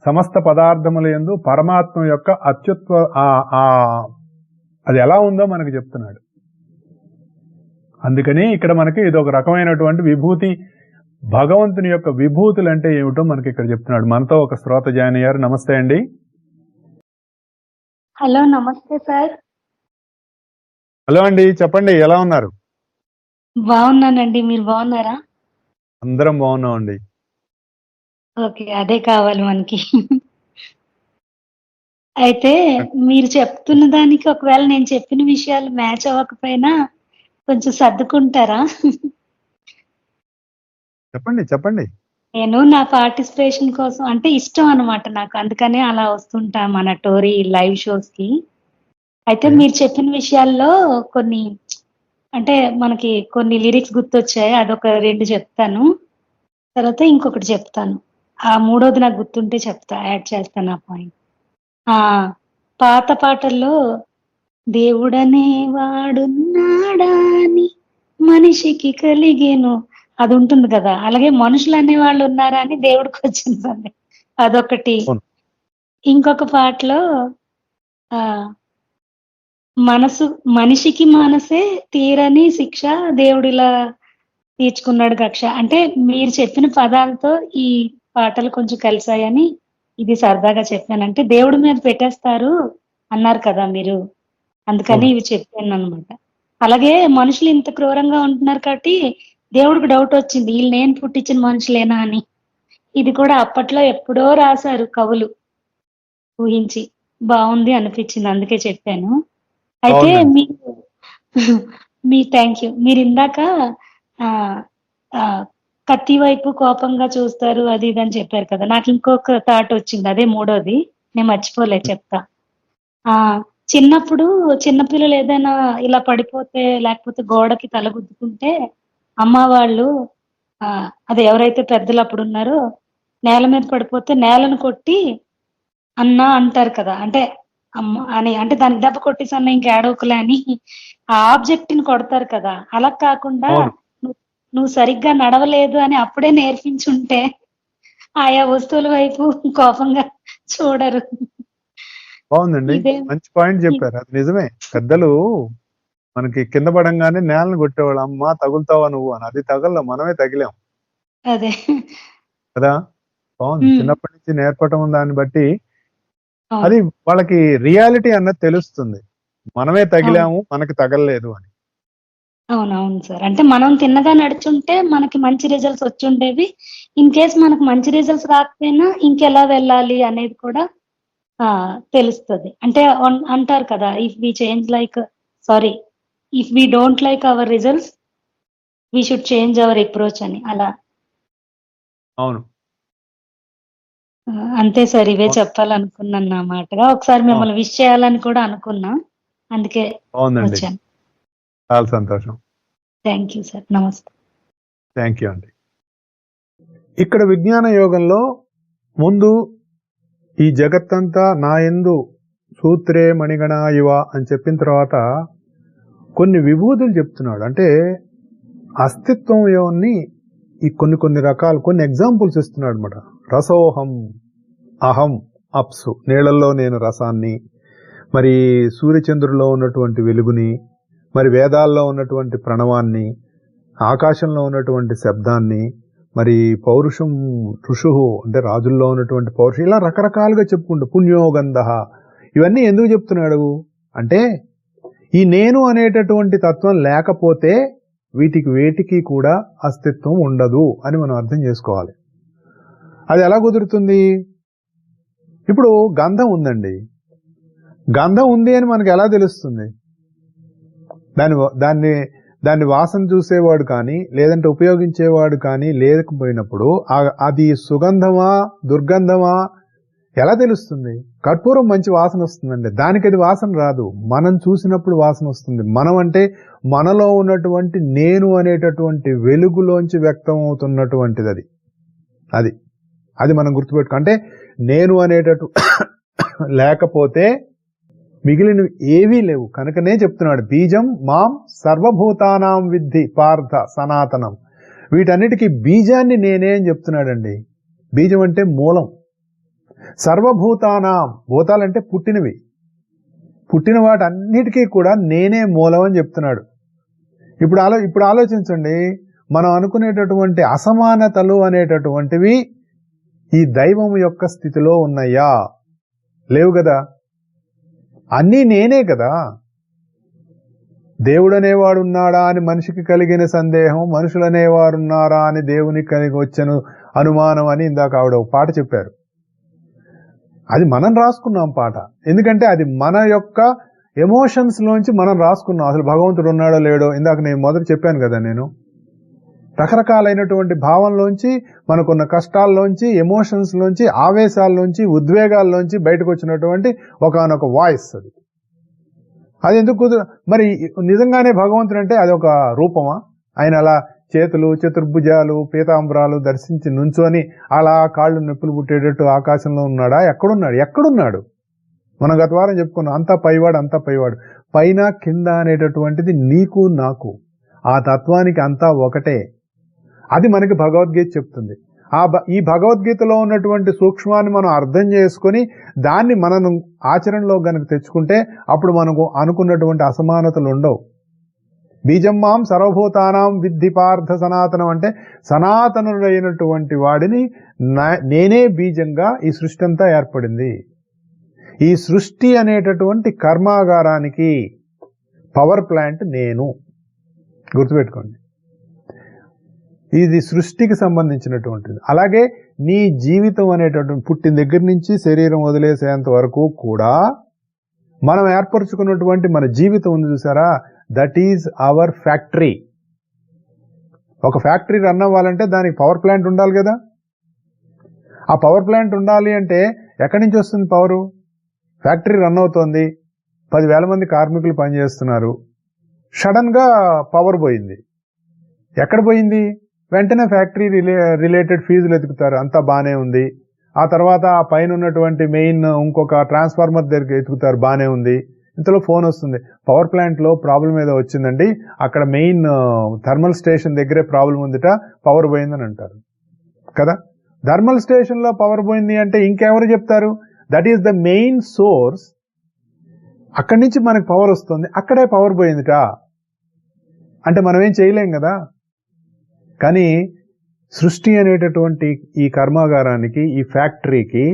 Speaker 1: సమస్త పదార్థముల యందు పరమాత్మ యొక్క అత్యుత్వ అది ఎలా ఉందో మనకు చెప్తున్నాడు. అందుకని ఇక్కడ మనకి ఇది ఒక రకమైనటువంటి విభూతి, భగవంతుని యొక్క విభూతులు అంటే ఏమిటో మనకి ఇక్కడ చెప్తున్నాడు. మనతో ఒక శ్రోత జాయిన్ అయ్యారు. నమస్తే అండి.
Speaker 2: హలో, నమస్తే సార్.
Speaker 1: హలో అండి, చెప్పండి, ఎలా ఉన్నారు?
Speaker 2: బాగున్నానండి, మీరు బాగున్నారా?
Speaker 1: అందరం బాగున్నామండి.
Speaker 2: ఓకే, అదే కావాలి మనకి. అయితే మీరు చెప్తున్న దానికి ఒకవేళ నేను చెప్పిన విషయాలు మ్యాచ్ అవ్వకపోయినా కొంచెం సర్దుకుంటారా?
Speaker 1: చెప్పండి చెప్పండి.
Speaker 2: నేను నా పార్టిసిపేషన్ కోసం అంటే ఇష్టం అన్నమాట నాకు, అందుకనే అలా వస్తుంటా మన టోరీ లైవ్ షోస్ కి. అయితే మీరు చెప్పిన విషయాల్లో కొన్ని అంటే మనకి కొన్ని లిరిక్స్ గుర్తొచ్చాయి, అదొక 2 చెప్తాను, తర్వాత ఇంకొకటి చెప్తాను. ఆ మూడోది నాకు గుర్తుంటే చెప్తా, యాడ్ చేస్తాను ఆ పాయింట్. పాత పాటల్లో దేవుడనే వాడున్నాడాని మనిషికి కలిగేను అది ఉంటుంది కదా, అలాగే మనుషులు అనే వాళ్ళు ఉన్నారా అని దేవుడికి వచ్చింది అదొకటి. ఇంకొక పాటలో ఆ మనిషికి మనసే తీరని శిక్ష దేవుడిలా తీర్చుకున్నాడు కక్ష. అంటే మీరు చెప్పిన పదాలతో ఈ పాటలు కొంచెం కలిసాయని ఇది సరదాగా చెప్పాను. అంటే దేవుడి మీద పెట్టేస్తారు అన్నారు కదా మీరు, అందుకని ఇవి చెప్పాను అనమాట. అలాగే మనుషులు ఇంత క్రూరంగా ఉంటున్నారు కాబట్టి దేవుడికి డౌట్ వచ్చింది, వీళ్ళు నేను పుట్టించిన మనుషులేనా అని. ఇది కూడా అప్పట్లో ఎప్పుడో రాశారు కవులు, ఊహించి బాగుంది అనిపించింది, అందుకే చెప్పాను. అయితే మీ థ్యాంక్ యూ. మీరు ఇందాక కత్తి వైపు కోపంగా చూస్తారు అది ఇది అని చెప్పారు కదా, నాకు ఇంకొక థాట్ వచ్చింది, అదే మూడోది, నేను మర్చిపోలే చెప్తా. చిన్నప్పుడు చిన్నపిల్లలు ఏదైనా ఇలా పడిపోతే లేకపోతే గోడకి తలగుద్దుకుంటే అమ్మ వాళ్ళు అదే ఎవరైతే పెద్దలు అప్పుడు ఉన్నారో నేల మీద పడిపోతే నేలను కొట్టి అన్నా అంటారు కదా, అంటే అమ్మ అని, అంటే దానికి దెబ్బ కొట్టేసి అన్న ఇంకేడవకులే అని ఆ ఆబ్జెక్ట్ ని కొడతారు కదా. అలా కాకుండా నువ్వు సరిగ్గా నడవలేదు అని అప్పుడే నేర్పించుంటే ఆయా వస్తువుల వైపు కోపంగా చూడరు.
Speaker 1: బాగుందండి, మంచి పాయింట్ చెప్పారు. అది నిజమే, పెద్దలు మనకి కింద పడంగానే నేలను కొట్టేవాళ్ళు, అమ్మా తగులుతావా నువ్వు అని. అది తగల, మనమే తగిలాం
Speaker 2: అదే
Speaker 1: కదా. బాగుంది, చిన్నప్పటి నుంచి నేర్పటం దాన్ని బట్టి అది వాళ్ళకి రియాలిటీ అన్నది తెలుస్తుంది, మనమే తగిలాము మనకి తగలలేదు అని.
Speaker 2: అవునవును సార్, అంటే మనం తిన్నగా నడుచుంటే మనకి మంచి రిజల్ట్స్ వచ్చి ఉండేవి. ఇన్ కేస్ మనకు మంచి రిజల్ట్స్ రాకపోయినా ఇంకెలా వెళ్ళాలి అనేది కూడా తెలుస్తుంది. అంటే అంటారు కదా, if we change like if we don't like our results we should change our approach అని. అలా
Speaker 1: అవును,
Speaker 2: అంతే సార్, ఇవే చెప్పాలనుకున్నాను నా మాటగా. ఒకసారి మిమ్మల్ని విష్ చేయాలని కూడా అనుకున్నా, అందుకే వచ్చాను.
Speaker 1: చాలా సంతోషం.
Speaker 2: థ్యాంక్ యూ సార్, నమస్తే.
Speaker 1: థ్యాంక్ యూ అండి. ఇక్కడ విజ్ఞాన యోగంలో ముందు ఈ జగత్తంతా నా యందు సూత్రే మణిగణ ఇవ అని చెప్పిన తర్వాత కొన్ని విభూతులు చెప్తున్నాడు. అంటే అస్తిత్వం ఏమని ఈ కొన్ని రకాలు కొన్ని ఎగ్జాంపుల్స్ ఇస్తున్నాడు అనమాట. రసోహం, అహం, అప్సు, నీళ్లలో నేను రసాన్ని, మరి సూర్యచంద్రుల్లో ఉన్నటువంటి వెలుగుని, మరి వేదాల్లో ఉన్నటువంటి ప్రణవాన్ని, ఆకాశంలో ఉన్నటువంటి శబ్దాన్ని, మరి పౌరుషం ఋషు అంటే రాజుల్లో ఉన్నటువంటి పౌరుషం, ఇలా రకరకాలుగా చెప్పుకుంటూ పుణ్యోగంధ, ఇవన్నీ ఎందుకు చెప్తున్నాడు అంటే ఈ నేను అనేటటువంటి తత్వం లేకపోతే వేటికి కూడా అస్తిత్వం ఉండదు అని మనం అర్థం చేసుకోవాలి. అది ఎలా కుదురుతుంది? ఇప్పుడు గంధం ఉందండి, గంధం ఉంది అని మనకు ఎలా తెలుస్తుంది? దాన్ని వాసన చూసేవాడు కానీ లేదంటే ఉపయోగించేవాడు కానీ లేకపోయినప్పుడు అది సుగంధమా దుర్గంధమా ఎలా తెలుస్తుంది? కర్పూరం మంచి వాసన వస్తుందండి, దానికి అది వాసన రాదు, మనం చూసినప్పుడు వాసన వస్తుంది. మనం అంటే మనలో ఉన్నటువంటి నేను అనేటటువంటి వెలుగులోంచి వ్యక్తం అవుతున్నటువంటిది అది మనం గుర్తుపెట్టుకో. అంటే నేను అనేటట్టు లేకపోతే మిగిలినవి ఏవీ లేవు. కనుకనే చెప్తున్నాడు బీజం మాం సర్వభూతానాం విద్ధి పార్థ సనాతనం. వీటన్నిటికీ బీజాన్ని నేనే అని చెప్తున్నాడండి. బీజం అంటే మూలం. సర్వభూతానాం, భూతాలంటే పుట్టినవి, పుట్టిన వాటన్నిటికీ కూడా నేనే మూలం అని చెప్తున్నాడు. ఇప్పుడు ఆలోచించండి, మనం అనుకునేటటువంటి అసమానతలు అనేటటువంటివి ఈ దైవం యొక్క స్థితిలో ఉన్నాయా? లేవు కదా. అన్నీ నేనే కదా. దేవుడనేవాడు ఉన్నాడా అని మనిషికి కలిగిన సందేహం, మనుషులనేవారు ఉన్నారా అని దేవునికి కలిగి వచ్చను అనుమానం అని ఇందాక ఆవిడ ఒక పాట చెప్పారు. అది మనం రాసుకున్నాం పాట, ఎందుకంటే అది మన యొక్క ఎమోషన్స్ లోంచి మనం రాసుకున్నాం. అసలు భగవంతుడు ఉన్నాడో లేడో ఇందాక నేను మొదట చెప్పాను కదా, నేను రకరకాలైనటువంటి భావంలోంచి, మనకున్న కష్టాల్లోంచి, ఎమోషన్స్ లోంచి, ఆవేశాల్లోంచి, ఉద్వేగాల్లోంచి బయటకు వచ్చినటువంటి ఒకనొక వాయిస్ అది ఎందుకు మరి నిజంగానే భగవంతుడు అంటే అది ఒక రూపమా? ఆయన అలా చేతులు, చతుర్భుజాలు, పీతాంబరాలు దర్శించి నుంచొని అలా కాళ్ళు నొప్పులు పుట్టేటట్టు ఆకాశంలో ఉన్నాడా? ఎక్కడున్నాడు? మనం గత వారం చెప్పుకున్నాం, అంతా పైవాడు. పైన కింద అనేటటువంటిది నీకు నాకు, ఆ తత్వానికి అంతా ఒకటే. అది మనకి భగవద్గీత చెప్తుంది. ఈ భగవద్గీతలో ఉన్నటువంటి సూక్ష్మాన్ని మనం అర్థం చేసుకొని దాన్ని మనం ఆచరణలో గనక తెచ్చుకుంటే అప్పుడు మనకు అనుకున్నటువంటి అసమానతలు ఉండవు. బీజం మాం సర్వభూతానాం విద్ధి పార్థ సనాతనం అంటే సనాతనుడైనటువంటి వాడిని నేనే బీజంగా ఈ సృష్టి అంతా ఏర్పడింది. ఈ సృష్టి అనేటటువంటి కర్మాగారానికి పవర్ ప్లాంట్ నేను, గుర్తుపెట్టుకోండి. ఇది సృష్టికి సంబంధించినటువంటిది. అలాగే నీ జీవితం అనేటటువంటి పుట్టిన దగ్గర నుంచి శరీరం వదిలేసేంత వరకు కూడా మనం ఏర్పరచుకున్నటువంటి మన జీవితం ఉంది చూసారా, దట్ ఈజ్ అవర్ ఫ్యాక్టరీ. ఒక ఫ్యాక్టరీ రన్ అవ్వాలంటే దానికి పవర్ ప్లాంట్ ఉండాలి కదా. ఆ పవర్ ప్లాంట్ ఉండాలి అంటే ఎక్కడి నుంచి వస్తుంది పవరు? ఫ్యాక్టరీ రన్ అవుతోంది, 10,000 మంది కార్మికులు పనిచేస్తున్నారు, సడన్ గా పవర్ పోయింది. ఎక్కడ పోయింది? వెంటనే ఫ్యాక్టరీ రిలేటెడ్ ఫీజులు ఎతుకుతారు, అంతా బానే ఉంది. ఆ తర్వాత ఆ పైన ఉన్నటువంటి మెయిన్ ఇంకొక ట్రాన్స్ఫార్మర్ దగ్గరికి ఎతుకుతారు, బానే ఉంది. ఇంతలో ఫోన్ వస్తుంది, పవర్ ప్లాంట్ లో ప్రాబ్లం ఏదో వచ్చిందండి, అక్కడ మెయిన్ థర్మల్ స్టేషన్ దగ్గరే ప్రాబ్లం ఉందిట, పవర్ పోయిందని అంటారు కదా. థర్మల్ స్టేషన్ లో పవర్ పోయింది అంటే ఇంకెవరు చెప్తారు? That is the main source. అక్కడి నుంచి మనకు పవర్ వస్తుంది, అక్కడే పవర్ పోయిందిట అంటే మనం ఏం చేయలేం కదా. కానీ సృష్టి అనేటటువంటి ఈ కర్మాగారానికి, ఈ ఫ్యాక్టరీకి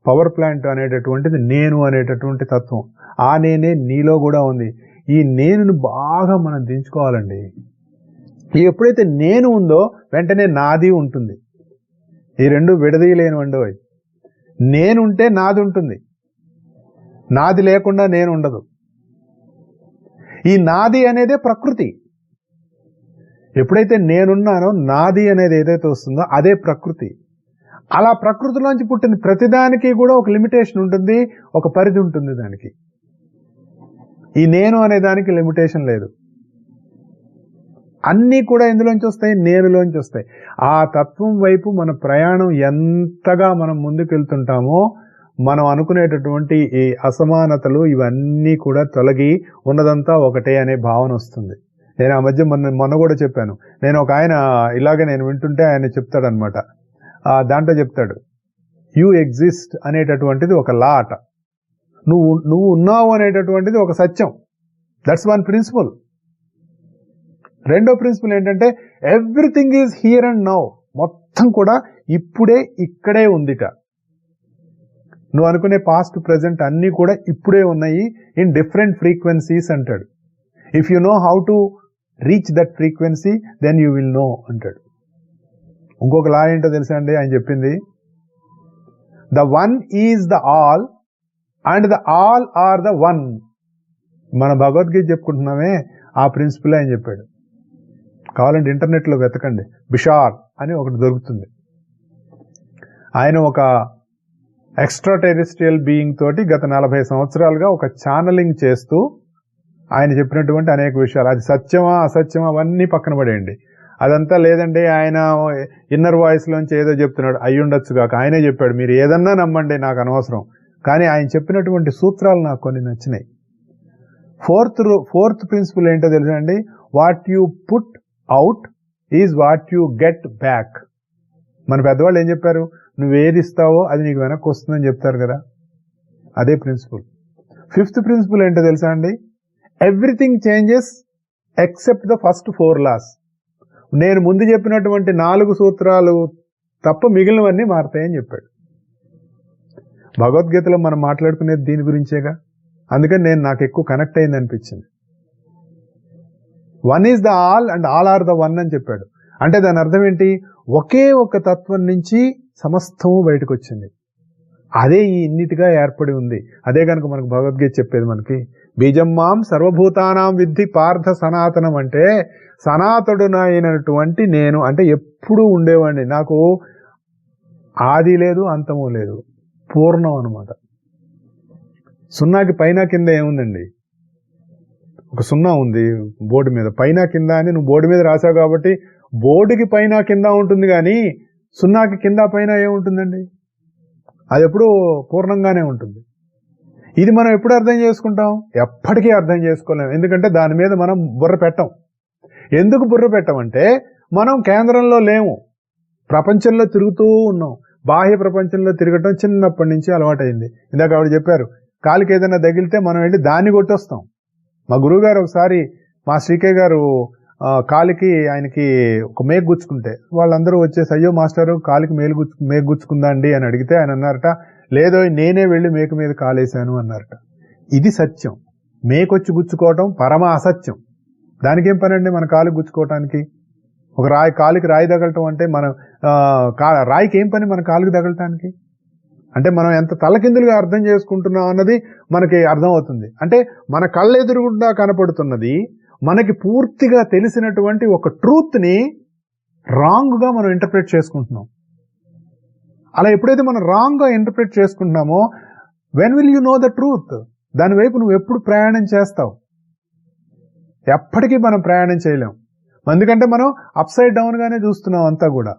Speaker 1: పవర్ ప్లాంట్ అనేటటువంటిది నేను అనేటటువంటి తత్వం. ఆ నేనే నీలో కూడా ఉంది. ఈ నేనును బాగా మనం దించుకోవాలండి. ఎప్పుడైతే నేను ఉందో వెంటనే నాది ఉంటుంది. ఈ రెండు విడదీయలేనివండో. నేనుంటే నాది ఉంటుంది, నాది లేకుండా నేను ఉండదు. ఈ నాది అనేదే ప్రకృతి. ఎప్పుడైతే నేనున్నానో నాది అనేది ఏదైతే వస్తుందో అదే ప్రకృతి. అలా ప్రకృతిలోంచి పుట్టిన ప్రతిదానికి కూడా ఒక లిమిటేషన్ ఉంటుంది, ఒక పరిధి ఉంటుంది దానికి. ఈ నేను అనే దానికి లిమిటేషన్ లేదు. అన్నీ కూడా ఎందులోంచి వస్తాయి? నేనులోంచి వస్తాయి. ఆ తత్వం వైపు మన ప్రయాణం ఎంతగా మనం ముందుకెళ్తుంటామో మనం అనుకునేటటువంటి ఈ అసమానతలు ఇవన్నీ కూడా తొలగి ఉన్నదంతా ఒకటే అనే భావన వస్తుంది. నేను ఆ మధ్య మొన్న కూడా చెప్పాను. నేను ఒక ఆయన ఇలాగే నేను వింటుంటే ఆయన చెప్తాడనమాట. దాంట్లో చెప్తాడు, యూ ఎగ్జిస్ట్ అనేటటువంటిది ఒక లా అట, నువ్వు ఉన్నావు అనేటటువంటిది ఒక సత్యం. That's one principle. రెండో ప్రిన్సిపల్ ఏంటంటే everything is here and now. మొత్తం కూడా ఇప్పుడే ఇక్కడే ఉందిట. నువ్వు అనుకునే పాస్ట్ ప్రెజెంట్ అన్నీ కూడా ఇప్పుడే ఉన్నాయి, ఇన్ డిఫరెంట్ ఫ్రీక్వెన్సీస్ అంటాడు. If you know how to reach that frequency then you will know అంటాడు. ఇంకొక లా ఏంటో తెలుసా అండి ఆయన చెప్పింది? The one is the all and the all are the one. మన భగవద్గీత చెప్పుకుంటున్నామే ఆ ప్రిన్సిపల్ ఆయన చెప్పాడు. కావాలంటే ఇంటర్నెట్లో వెతకండి, బిషార్ అని ఒకటి దొరుకుతుంది. ఆయన ఒక ఎక్స్ట్రా టెరిస్ట్రియల్ బీయింగ్ తోటి గత 40 సంవత్సరాలుగా ఒక ఛానలింగ్ చేస్తూ ఆయన చెప్పినటువంటి అనేక విషయాలు, అది సత్యమా అసత్యమా అవన్నీ పక్కన పడేయండి. అదంతా లేదండి ఆయన ఇన్నర్ వాయిస్ లోంచి ఏదో చెప్తున్నాడు, అయ్యుండొచ్చు కాక ఆయనే చెప్పాడు, మీరు ఏదన్నా నమ్మండి నాకు అనవసరం. కానీ ఆయన చెప్పినటువంటి సూత్రాలు నాకు కొన్ని నచ్చినాయి. ఫోర్త్ ప్రిన్సిపల్ ఏంటో తెలుసా అండి? What you put out is what you get back. మన పెద్దవాళ్ళు ఏం చెప్పారు? నువ్వేది ఇస్తావో అది నీకు వెనక్కి వస్తుందని చెప్తారు కదా, అదే ప్రిన్సిపల్. 5th ప్రిన్సిపల్ ఏంటో తెలుసా అండి? Everything changes except the first 4 laws. నేను ముందు చెప్పినటువంటి 4 సూత్రాలు తప్ప మిగిలినవన్నీ మారతాయని చెప్పాడు. భగవద్గీతలో మనం మాట్లాడుకునేది దీని గురించేగా, అందుకని నాకు ఎక్కువ కనెక్ట్ అయింది అనిపించింది. 1 is the all and all are the one అని చెప్పాడు. అంటే దాని అర్థం ఏంటి? ఒకే ఒక తత్వం నుంచి సమస్తము బయటకు వచ్చింది, అదే ఈ ఇన్నిటిగా ఏర్పడి ఉంది. అదే కనుక మనకు భగవద్గీత చెప్పేది మనకి, బీజం మాం సర్వభూతానాం విద్ధి పార్థ సనాతనం. అంటే సనాతనుడైనటువంటి నేను అంటే ఎప్పుడూ ఉండేవాడిని, నాకు ఆది లేదు అంతము లేదు, పూర్ణం అనమాట. సున్నాకి పైన కింద ఏముందండి? ఒక సున్నా ఉంది బోర్డు మీద, పైన కింద అని నువ్వు బోర్డు మీద రాసావు కాబట్టి బోర్డుకి పైన కింద ఉంటుంది, కానీ సున్నాకి కింద పైన ఏముంటుందండి? అది ఎప్పుడూ పూర్ణంగానే ఉంటుంది. ఇది మనం ఎప్పుడు అర్థం చేసుకుంటాం? ఎప్పటికీ అర్థం చేసుకోలేం, ఎందుకంటే దాని మీద మనం బుర్ర పెట్టం. ఎందుకు బుర్ర పెట్టమంటే మనం కేంద్రంలో లేము, ప్రపంచంలో తిరుగుతూ ఉన్నాం. బాహ్య ప్రపంచంలో తిరగటం చిన్నప్పటి నుంచి అలవాటైంది. ఇందాక ఆవిడ చెప్పారు, కాలికి ఏదైనా తగిలితే మనం వెళ్ళి దాన్ని కొట్టొస్తాం. మా గురువు గారు ఒకసారి మా శ్రీకే గారు కాలికి ఆయనకి ఒక మేకు గుచ్చుకుంటే వాళ్ళందరూ వచ్చేసి, అయ్యో మాస్టారు కాలికి మేకు గుచ్చుకుందా అండి అని అడిగితే ఆయన అన్నారట, లేదో నేనే వెళ్ళి మేకు మీద కాలేశాను అన్నారట. ఇది సత్యం. మేకొచ్చి గుచ్చుకోవటం పరమ అసత్యం. దానికేం పని అండి మన కాలికి గుచ్చుకోవటానికి? ఒక కాలికి రాయి తగలటం అంటే మనం రాయికి ఏం పని మన కాలికి తగలటానికి? అంటే మనం ఎంత తలకిందులుగా అర్థం చేసుకుంటున్నాం అన్నది మనకి అర్థమవుతుంది. అంటే మన కళ్ళెదురుగుండా కనపడుతున్నది మనకి పూర్తిగా తెలిసినటువంటి ఒక ట్రూత్ని రాంగ్గా మనం ఇంటర్ప్రిట్ చేసుకుంటున్నాం. అలా ఎప్పుడైతే మనం రాంగ్గా ఇంటర్ప్రిట్ చేసుకుంటున్నామో, when will you know the truth? దాని వైపు నువ్వు ఎప్పుడు ప్రయాణం చేస్తావు? ఎప్పటికీ మనం ప్రయాణం చేయలేం, ఎందుకంటే మనం అప్సైడ్ డౌన్ గానే చూస్తున్నాం అంతా కూడా.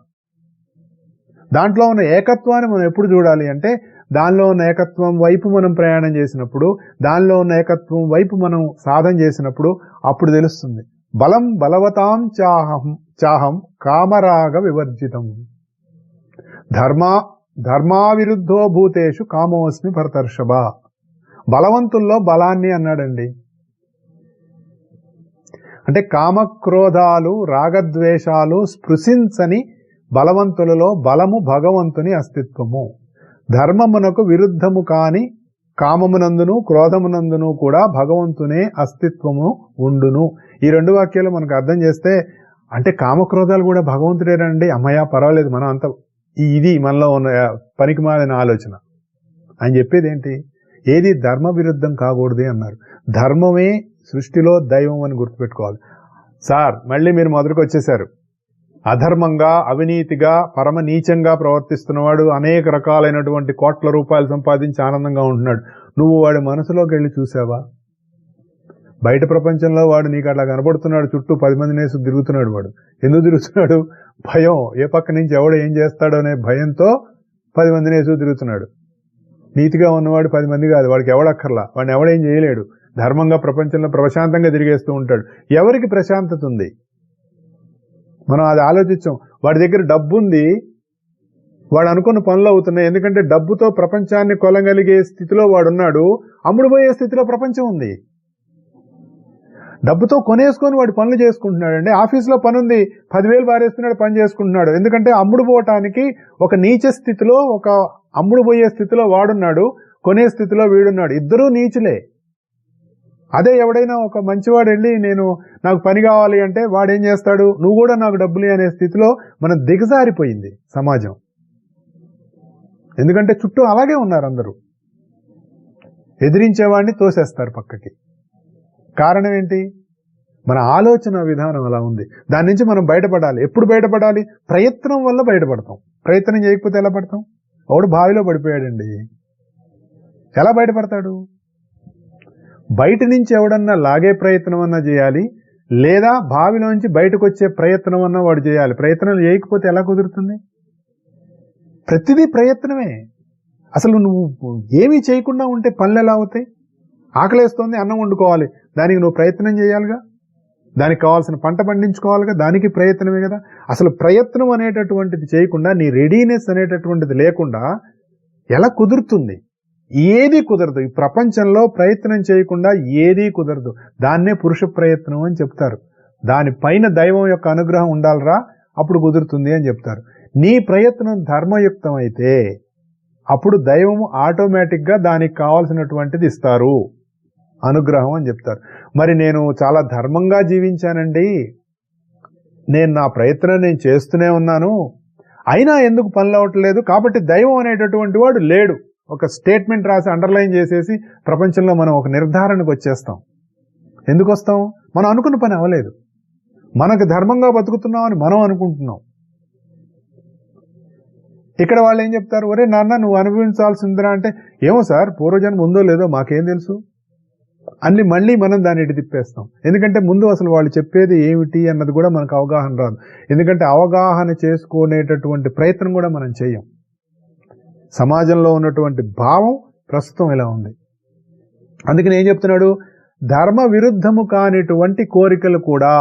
Speaker 1: దాంట్లో ఉన్న ఏకత్వాన్ని మనం ఎప్పుడు చూడాలి అంటే, దానిలో ఉన్న ఏకత్వం వైపు మనం ప్రయాణం చేసినప్పుడు, దానిలో ఉన్న ఏకత్వం వైపు మనం సాధన చేసినప్పుడు అప్పుడు తెలుస్తుంది. బలం బలవతాం చాహం కామరాగ వివర్జితం, ధర్మావిరుద్ధో భూతేషు కామోస్మి భరతర్షభ. బలవంతుల్లో బలాన్ని అన్నాడండి. అంటే కామక్రోధాలు రాగద్వేషాలు స్పృశించని బలవంతులలో బలము భగవంతుని అస్తిత్వము. ధర్మమునకు విరుద్ధము కాని కామమునందును క్రోధమునందును కూడా భగవంతునే అస్తిత్వము ఉండును. ఈ 2 వాక్యాలు మనకు అర్థం చేస్తే, అంటే కామక్రోధాలు కూడా భగవంతుడేనండి, అమ్మయ్య పర్వాలేదు, మనం అంత ఇది మనలో ఉన్న పనికి మాలిన ఆలోచన అని చెప్పేది ఏంటి? ఏది ధర్మ విరుద్ధం కాకూడదు అన్నారు. ధర్మమే సృష్టిలో దైవం అని గుర్తుపెట్టుకోవాలి. సార్ మళ్ళీ మీరు మొదటికి వచ్చేశారు. అధర్మంగా అవినీతిగా పరమ నీచంగా ప్రవర్తిస్తున్నవాడు అనేక రకాలైనటువంటి కోట్ల రూపాయలు సంపాదించి ఆనందంగా ఉంటున్నాడు. నువ్వు వాడి మనసులోకి వెళ్ళి చూసావా? బయట ప్రపంచంలో వాడు నీకు అట్లా కనబడుతున్నాడు, చుట్టూ 10 మందిని వేసి తిరుగుతున్నాడు. వాడు ఎందుకు తిరుగుతున్నాడు? భయం, ఏ పక్క నుంచి ఎవడు ఏం చేస్తాడో అనే భయంతో 10 మందిని వేసి తిరుగుతున్నాడు. నీతిగా ఉన్నవాడు 10 మంది కాదు, వాడికి ఎవడక్కర్లా, వాడిని ఎవడేం చేయలేడు. ధర్మంగా ప్రపంచంలో ప్రశాంతంగా తిరిగేస్తూ ఉంటాడు. ఎవరికి ప్రశాంతత ఉంది? మనం అది ఆలోచించాం. వాడి దగ్గర డబ్బు ఉంది, వాడు అనుకున్న పనులు అవుతున్నాయి, ఎందుకంటే డబ్బుతో ప్రపంచాన్ని కొలగలిగే స్థితిలో వాడున్నాడు. అమ్ముడు పోయే స్థితిలో ప్రపంచం ఉంది. డబ్బుతో కొనేసుకొని వాడు పనులు చేసుకుంటున్నాడండి. ఆఫీసులో పని ఉంది, 10,000 పారేస్తున్నాడు, పని చేసుకుంటున్నాడు. ఎందుకంటే అమ్ముడు పోవటానికి ఒక నీచ స్థితిలో, ఒక అమ్ముడు పోయే స్థితిలో వాడున్నాడు, కొనే స్థితిలో వీడున్నాడు. ఇద్దరూ నీచులే. అదే ఎవడైనా ఒక మంచివాడు వెళ్ళి నాకు పని కావాలి అంటే వాడేం చేస్తాడు? నువ్వు కూడా నాకు డబ్బులు అనే స్థితిలో మనం దిగజారిపోయింది సమాజం. ఎందుకంటే చుట్టూ అలాగే ఉన్నారు అందరూ. ఎదిరించేవాడిని తోసేస్తారు పక్కకి. కారణం ఏంటి? మన ఆలోచన విధానం అలా ఉంది. దాని నుంచి మనం బయటపడాలి. ఎప్పుడు బయటపడాలి? ప్రయత్నం వల్ల బయటపడతాం. ప్రయత్నం చేయకపోతే ఎలా పడతాం? ఒకడు బావిలో పడిపోయాడండి, ఎలా బయటపడతాడు? బయట నుంచి ఎవడన్నా లాగే ప్రయత్నం అన్నా చేయాలి, లేదా బావిలోంచి బయటకు వచ్చే ప్రయత్నం అన్నా వాడు చేయాలి. ప్రయత్నం చేయకపోతే ఎలా కుదురుతుంది? ప్రతిదీ ప్రయత్నమే. అసలు నువ్వు ఏమీ చేయకుండా ఉంటే పనులు ఎలా అవుతాయి? ఆకలేస్తోంది, అన్నం వండుకోవాలి, దానికి నువ్వు ప్రయత్నం చేయాలిగా. దానికి కావాల్సిన పంట పండించుకోవాలిగా, దానికి ప్రయత్నమే కదా. అసలు ప్రయత్నం అనేటటువంటిది చేయకుండా, నీ రెడీనెస్ అనేటటువంటిది లేకుండా ఎలా కుదురుతుంది? ఏది కుదరదు. ఈ ప్రపంచంలో ప్రయత్నం చేయకుండా ఏదీ కుదరదు. దాన్నే పురుష ప్రయత్నం అని చెప్తారు. దానిపైన దైవం యొక్క అనుగ్రహం ఉండాలిరా, అప్పుడు కుదురుతుంది అని చెప్తారు. నీ ప్రయత్నం ధర్మయుక్తం అయితే అప్పుడు దైవం ఆటోమేటిక్గా దానికి కావాల్సినటువంటిది ఇస్తారు, అనుగ్రహం అని చెప్తారు. మరి నేను చాలా ధర్మంగా జీవించానండి, నేను నా ప్రయత్నం నేను చేస్తూనే ఉన్నాను, అయినా ఎందుకు పనులు అవ్వట్లేదు, కాబట్టి దైవం అనేటటువంటి వాడు లేడు. ఒక స్టేట్మెంట్ రాసి అండర్లైన్ చేసేసి ప్రపంచంలో మనం ఒక నిర్ధారణకు వచ్చేస్తాం. ఎందుకు వస్తాం? మనం అనుకున్న పని అవ్వలేదు, మనకు ధర్మంగా బతుకుతున్నామని మనం అనుకుంటున్నాం. ఇక్కడ వాళ్ళు ఏం చెప్తారు, ఒరే నాన్న నువ్వు అనుభవించాల్సిందిరా అంటే, ఏమో సార్ పూర్వజన్మ ఉందో లేదో మాకేం తెలుసు అన్ని మళ్ళీ మనం దాన్ని ఇటు తిప్పేస్తాం. ఎందుకంటే ముందు అసలు వాళ్ళు చెప్పేది ఏమిటి అన్నది కూడా మనకు అవగాహన రాదు. ఎందుకంటే అవగాహన చేసుకునేటటువంటి ప్రయత్నం కూడా మనం చేయం. సమాజంలో ఉన్నటువంటి భావం ప్రస్తుతం ఇలా ఉంది. అందుకని ఏం చెప్తున్నాడు, ధర్మ విరుద్ధము కానిటువంటి కోరికలు కూడా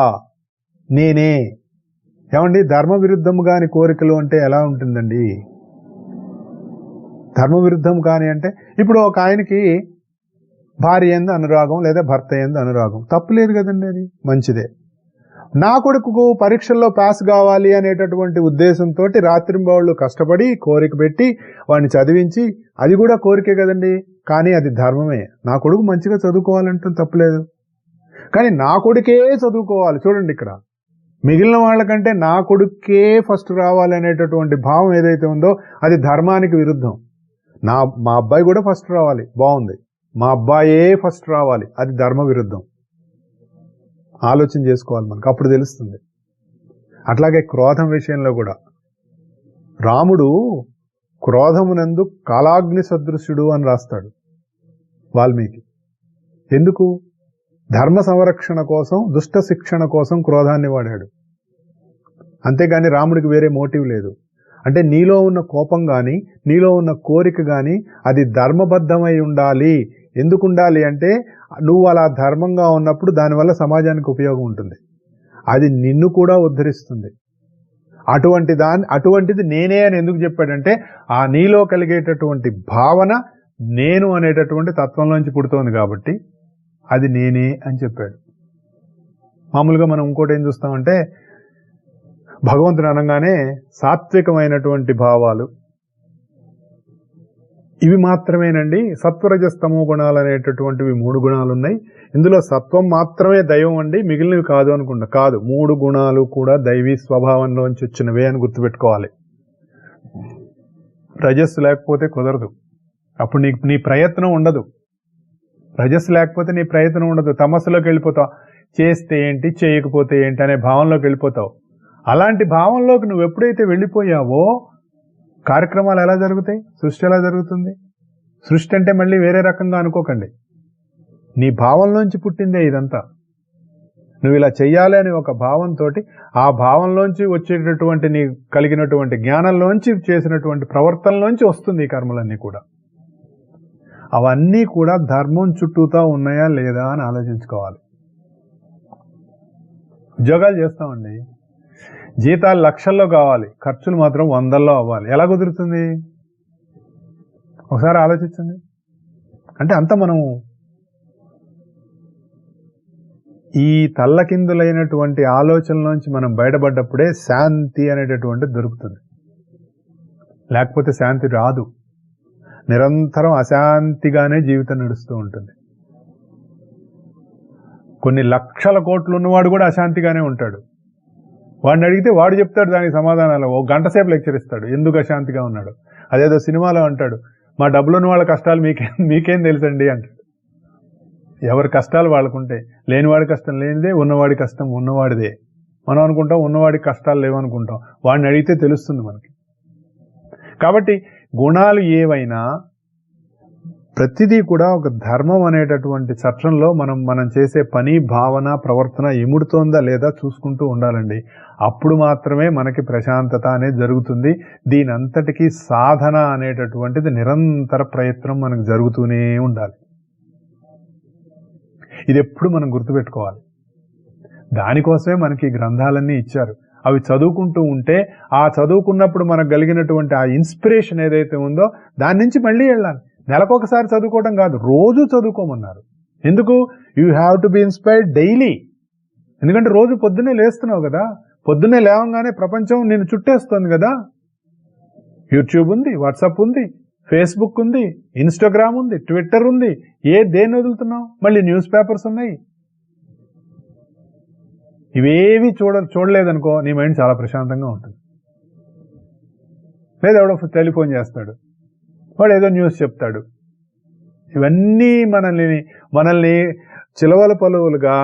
Speaker 1: నేనే. ఏమండి, ధర్మ విరుద్ధము కాని కోరికలు అంటే ఎలా ఉంటుందండి? ధర్మ విరుద్ధం కాని అంటే, ఇప్పుడు ఒక ఆయనకి భార్య యందు అనురాగం లేదా భర్త యందు అనురాగం, తప్పులేదు కదండి, అది మంచిదే. నా కొడుకు పరీక్షల్లో పాస్ కావాలి అనేటటువంటి ఉద్దేశంతో రాత్రింబవళ్ళు కష్టపడి కోరిక పెట్టి వాడిని చదివించి, అది కూడా కోరికే కదండి, కానీ అది ధర్మమే. నా కొడుకు మంచిగా చదువుకోవాలంటే తప్పులేదు, కానీ నా కొడుకే చదువుకోవాలి. చూడండి, ఇక్కడ మిగిలిన వాళ్ళకంటే నా కొడుకే ఫస్ట్ రావాలి అనేటటువంటి భావం ఏదైతే ఉందో అది ధర్మానికి విరుద్ధం. మా అబ్బాయి కూడా ఫస్ట్ రావాలి, బాగుంది, మా అబ్బాయే ఫస్ట్ రావాలి, అది ధర్మ విరుద్ధం. ఆలోచన చేసుకోవాలి మనకు, అప్పుడు తెలుస్తుంది. అట్లాగే క్రోధం విషయంలో కూడా రాముడు క్రోధమునందు కాలాగ్ని సదృశుడు అని రాస్తాడు వాల్మీకి. ఎందుకు? ధర్మ సంరక్షణ కోసం, దుష్ట శిక్షణ కోసం క్రోధాన్ని వాడాడు. అంతేగాని రాముడికి వేరే మోటివ్ లేదు. అంటే నీలో ఉన్న కోపం కానీ, నీలో ఉన్న కోరిక కానీ అది ధర్మబద్ధమై ఉండాలి. ఎందుకు ఉండాలి అంటే, నువ్వు అలా ధర్మంగా ఉన్నప్పుడు దానివల్ల సమాజానికి ఉపయోగం ఉంటుంది, అది నిన్ను కూడా ఉద్ధరిస్తుంది. అటువంటిది నేనే అని ఎందుకు చెప్పాడంటే, ఆ నీలో కలిగేటటువంటి భావన నేను అనేటటువంటి తత్వంలోంచి పుడుతోంది కాబట్టి అది నేనే అని చెప్పాడు. మామూలుగా మనం ఇంకోటి ఏం చూస్తామంటే, భగవంతుడు అనగానే సాత్వికమైనటువంటి భావాలు ఇవి మాత్రమేనండి, సత్వరజస్తమో గుణాలు అనేటటువంటివి 3 గుణాలు ఉన్నాయి, ఇందులో సత్వం మాత్రమే దైవం అండి, మిగిలినవి కాదు అనుకుంటా. కాదు, 3 గుణాలు కూడా దైవీ స్వభావంలోంచి వచ్చినవే అని గుర్తుపెట్టుకోవాలి. రజస్సు లేకపోతే కుదరదు, అప్పుడు నీ ప్రయత్నం ఉండదు. రజస్సు లేకపోతే నీ ప్రయత్నం ఉండదు, తమస్సులోకి వెళ్ళిపోతావు. చేస్తే ఏంటి, చేయకపోతే ఏంటి అనే భావంలోకి వెళ్ళిపోతావు. అలాంటి భావంలోకి నువ్వు ఎప్పుడైతే వెళ్ళిపోయావో కార్యక్రమాలు ఎలా జరుగుతాయి, సృష్టి ఎలా జరుగుతుంది. సృష్టి అంటే మళ్ళీ వేరే రకంగా అనుకోకండి, నీ భావంలోంచి పుట్టిందే ఇదంతా. నువ్వు ఇలా చెయ్యాలి అని ఒక భావంతో, ఆ భావంలోంచి వచ్చేటటువంటి నీ కలిగినటువంటి జ్ఞానంలోంచి చేసినటువంటి ప్రవర్తనలోంచి వస్తుంది ఈ కర్మలన్నీ కూడా. అవన్నీ కూడా ధర్మం చుట్టూతా ఉన్నాయా లేదా అని ఆలోచించుకోవాలి. ఉద్యోగాలు చేస్తామండి, జీతాలు లక్షల్లో కావాలి, ఖర్చులు మాత్రం 100ల్లో అవ్వాలి. ఎలా కుదురుతుంది? ఒకసారి ఆలోచించండి. అంటే అంత మనం ఈ తల్లకిందులైనటువంటి ఆలోచనలోంచి మనం బయటపడ్డప్పుడే శాంతి అనేటటువంటిది దొరుకుతుంది, లేకపోతే శాంతి రాదు. నిరంతరం అశాంతిగానే జీవితం నడుస్తూ ఉంటుంది. కొన్ని లక్షల కోట్లు ఉన్నవాడు కూడా అశాంతిగానే ఉంటాడు. వాడిని అడిగితే వాడు చెప్తాడు దానికి సమాధానాలు, 1 గంట సేపు లెక్చర్ ఇస్తాడు ఎందుకు అశాంతిగా ఉన్నాడు. అదేదో సినిమాలో అంటాడు, మా డబ్బులున్న వాళ్ళ కష్టాలు మీకేం తెలుసండి అంటాడు. ఎవరి కష్టాలు వాళ్ళకుంటాయి, లేనివాడి కష్టం లేనిదే, ఉన్నవాడి కష్టం ఉన్నవాడిదే. మనం అనుకుంటాం ఉన్నవాడికి కష్టాలు లేవనుకుంటాం, వాడిని అడిగితే తెలుస్తుంది మనకి. కాబట్టి గుణాలు ఏవైనా ప్రతిదీ కూడా ఒక ధర్మం అనేటటువంటి చట్రంలో మనం చేసే పని, భావన, ప్రవర్తన ఇముడుతోందా లేదా చూసుకుంటూ ఉండాలండి. అప్పుడు మాత్రమే మనకి ప్రశాంతత అనేది జరుగుతుంది. దీని అంతటికీ సాధన అనేటటువంటిది నిరంతర ప్రయత్నం మనకు జరుగుతూనే ఉండాలి. ఇది ఎప్పుడు మనం గుర్తుపెట్టుకోవాలి. దానికోసమే మనకి గ్రంథాలన్నీ ఇచ్చారు. అవి చదువుకుంటూ ఉంటే ఆ చదువుకున్నప్పుడు మనకు కలిగినటువంటి ఆ ఇన్స్పిరేషన్ ఏదైతే ఉందో దాని నుంచి మళ్ళీ వెళ్ళాలి. నెలకొకసారి చదువుకోవడం కాదు, రోజు చదువుకోమన్నారు. ఎందుకు? You have to be inspired daily. ఎందుకంటే రోజు పొద్దున్నే లేస్తున్నావు కదా, పొద్దున్నే లేవగానే ప్రపంచం నేను చుట్టేస్తుంది కదా. యూట్యూబ్ ఉంది, వాట్సాప్ ఉంది, ఫేస్బుక్ ఉంది, ఇన్స్టాగ్రామ్ ఉంది, ట్విట్టర్ ఉంది. దేన్ని వదులుతున్నావు? మళ్ళీ న్యూస్ పేపర్స్ ఉన్నాయి. ఇవేవి చూడలేదనుకో నీ మైండ్ చాలా ప్రశాంతంగా ఉంటుంది. లేదా ఎవడో టెలిఫోన్ చేస్తాడు, వాడు ఏదో న్యూస్ చెప్తాడు. ఇవన్నీ మనల్ని చిలవల పలువులుగా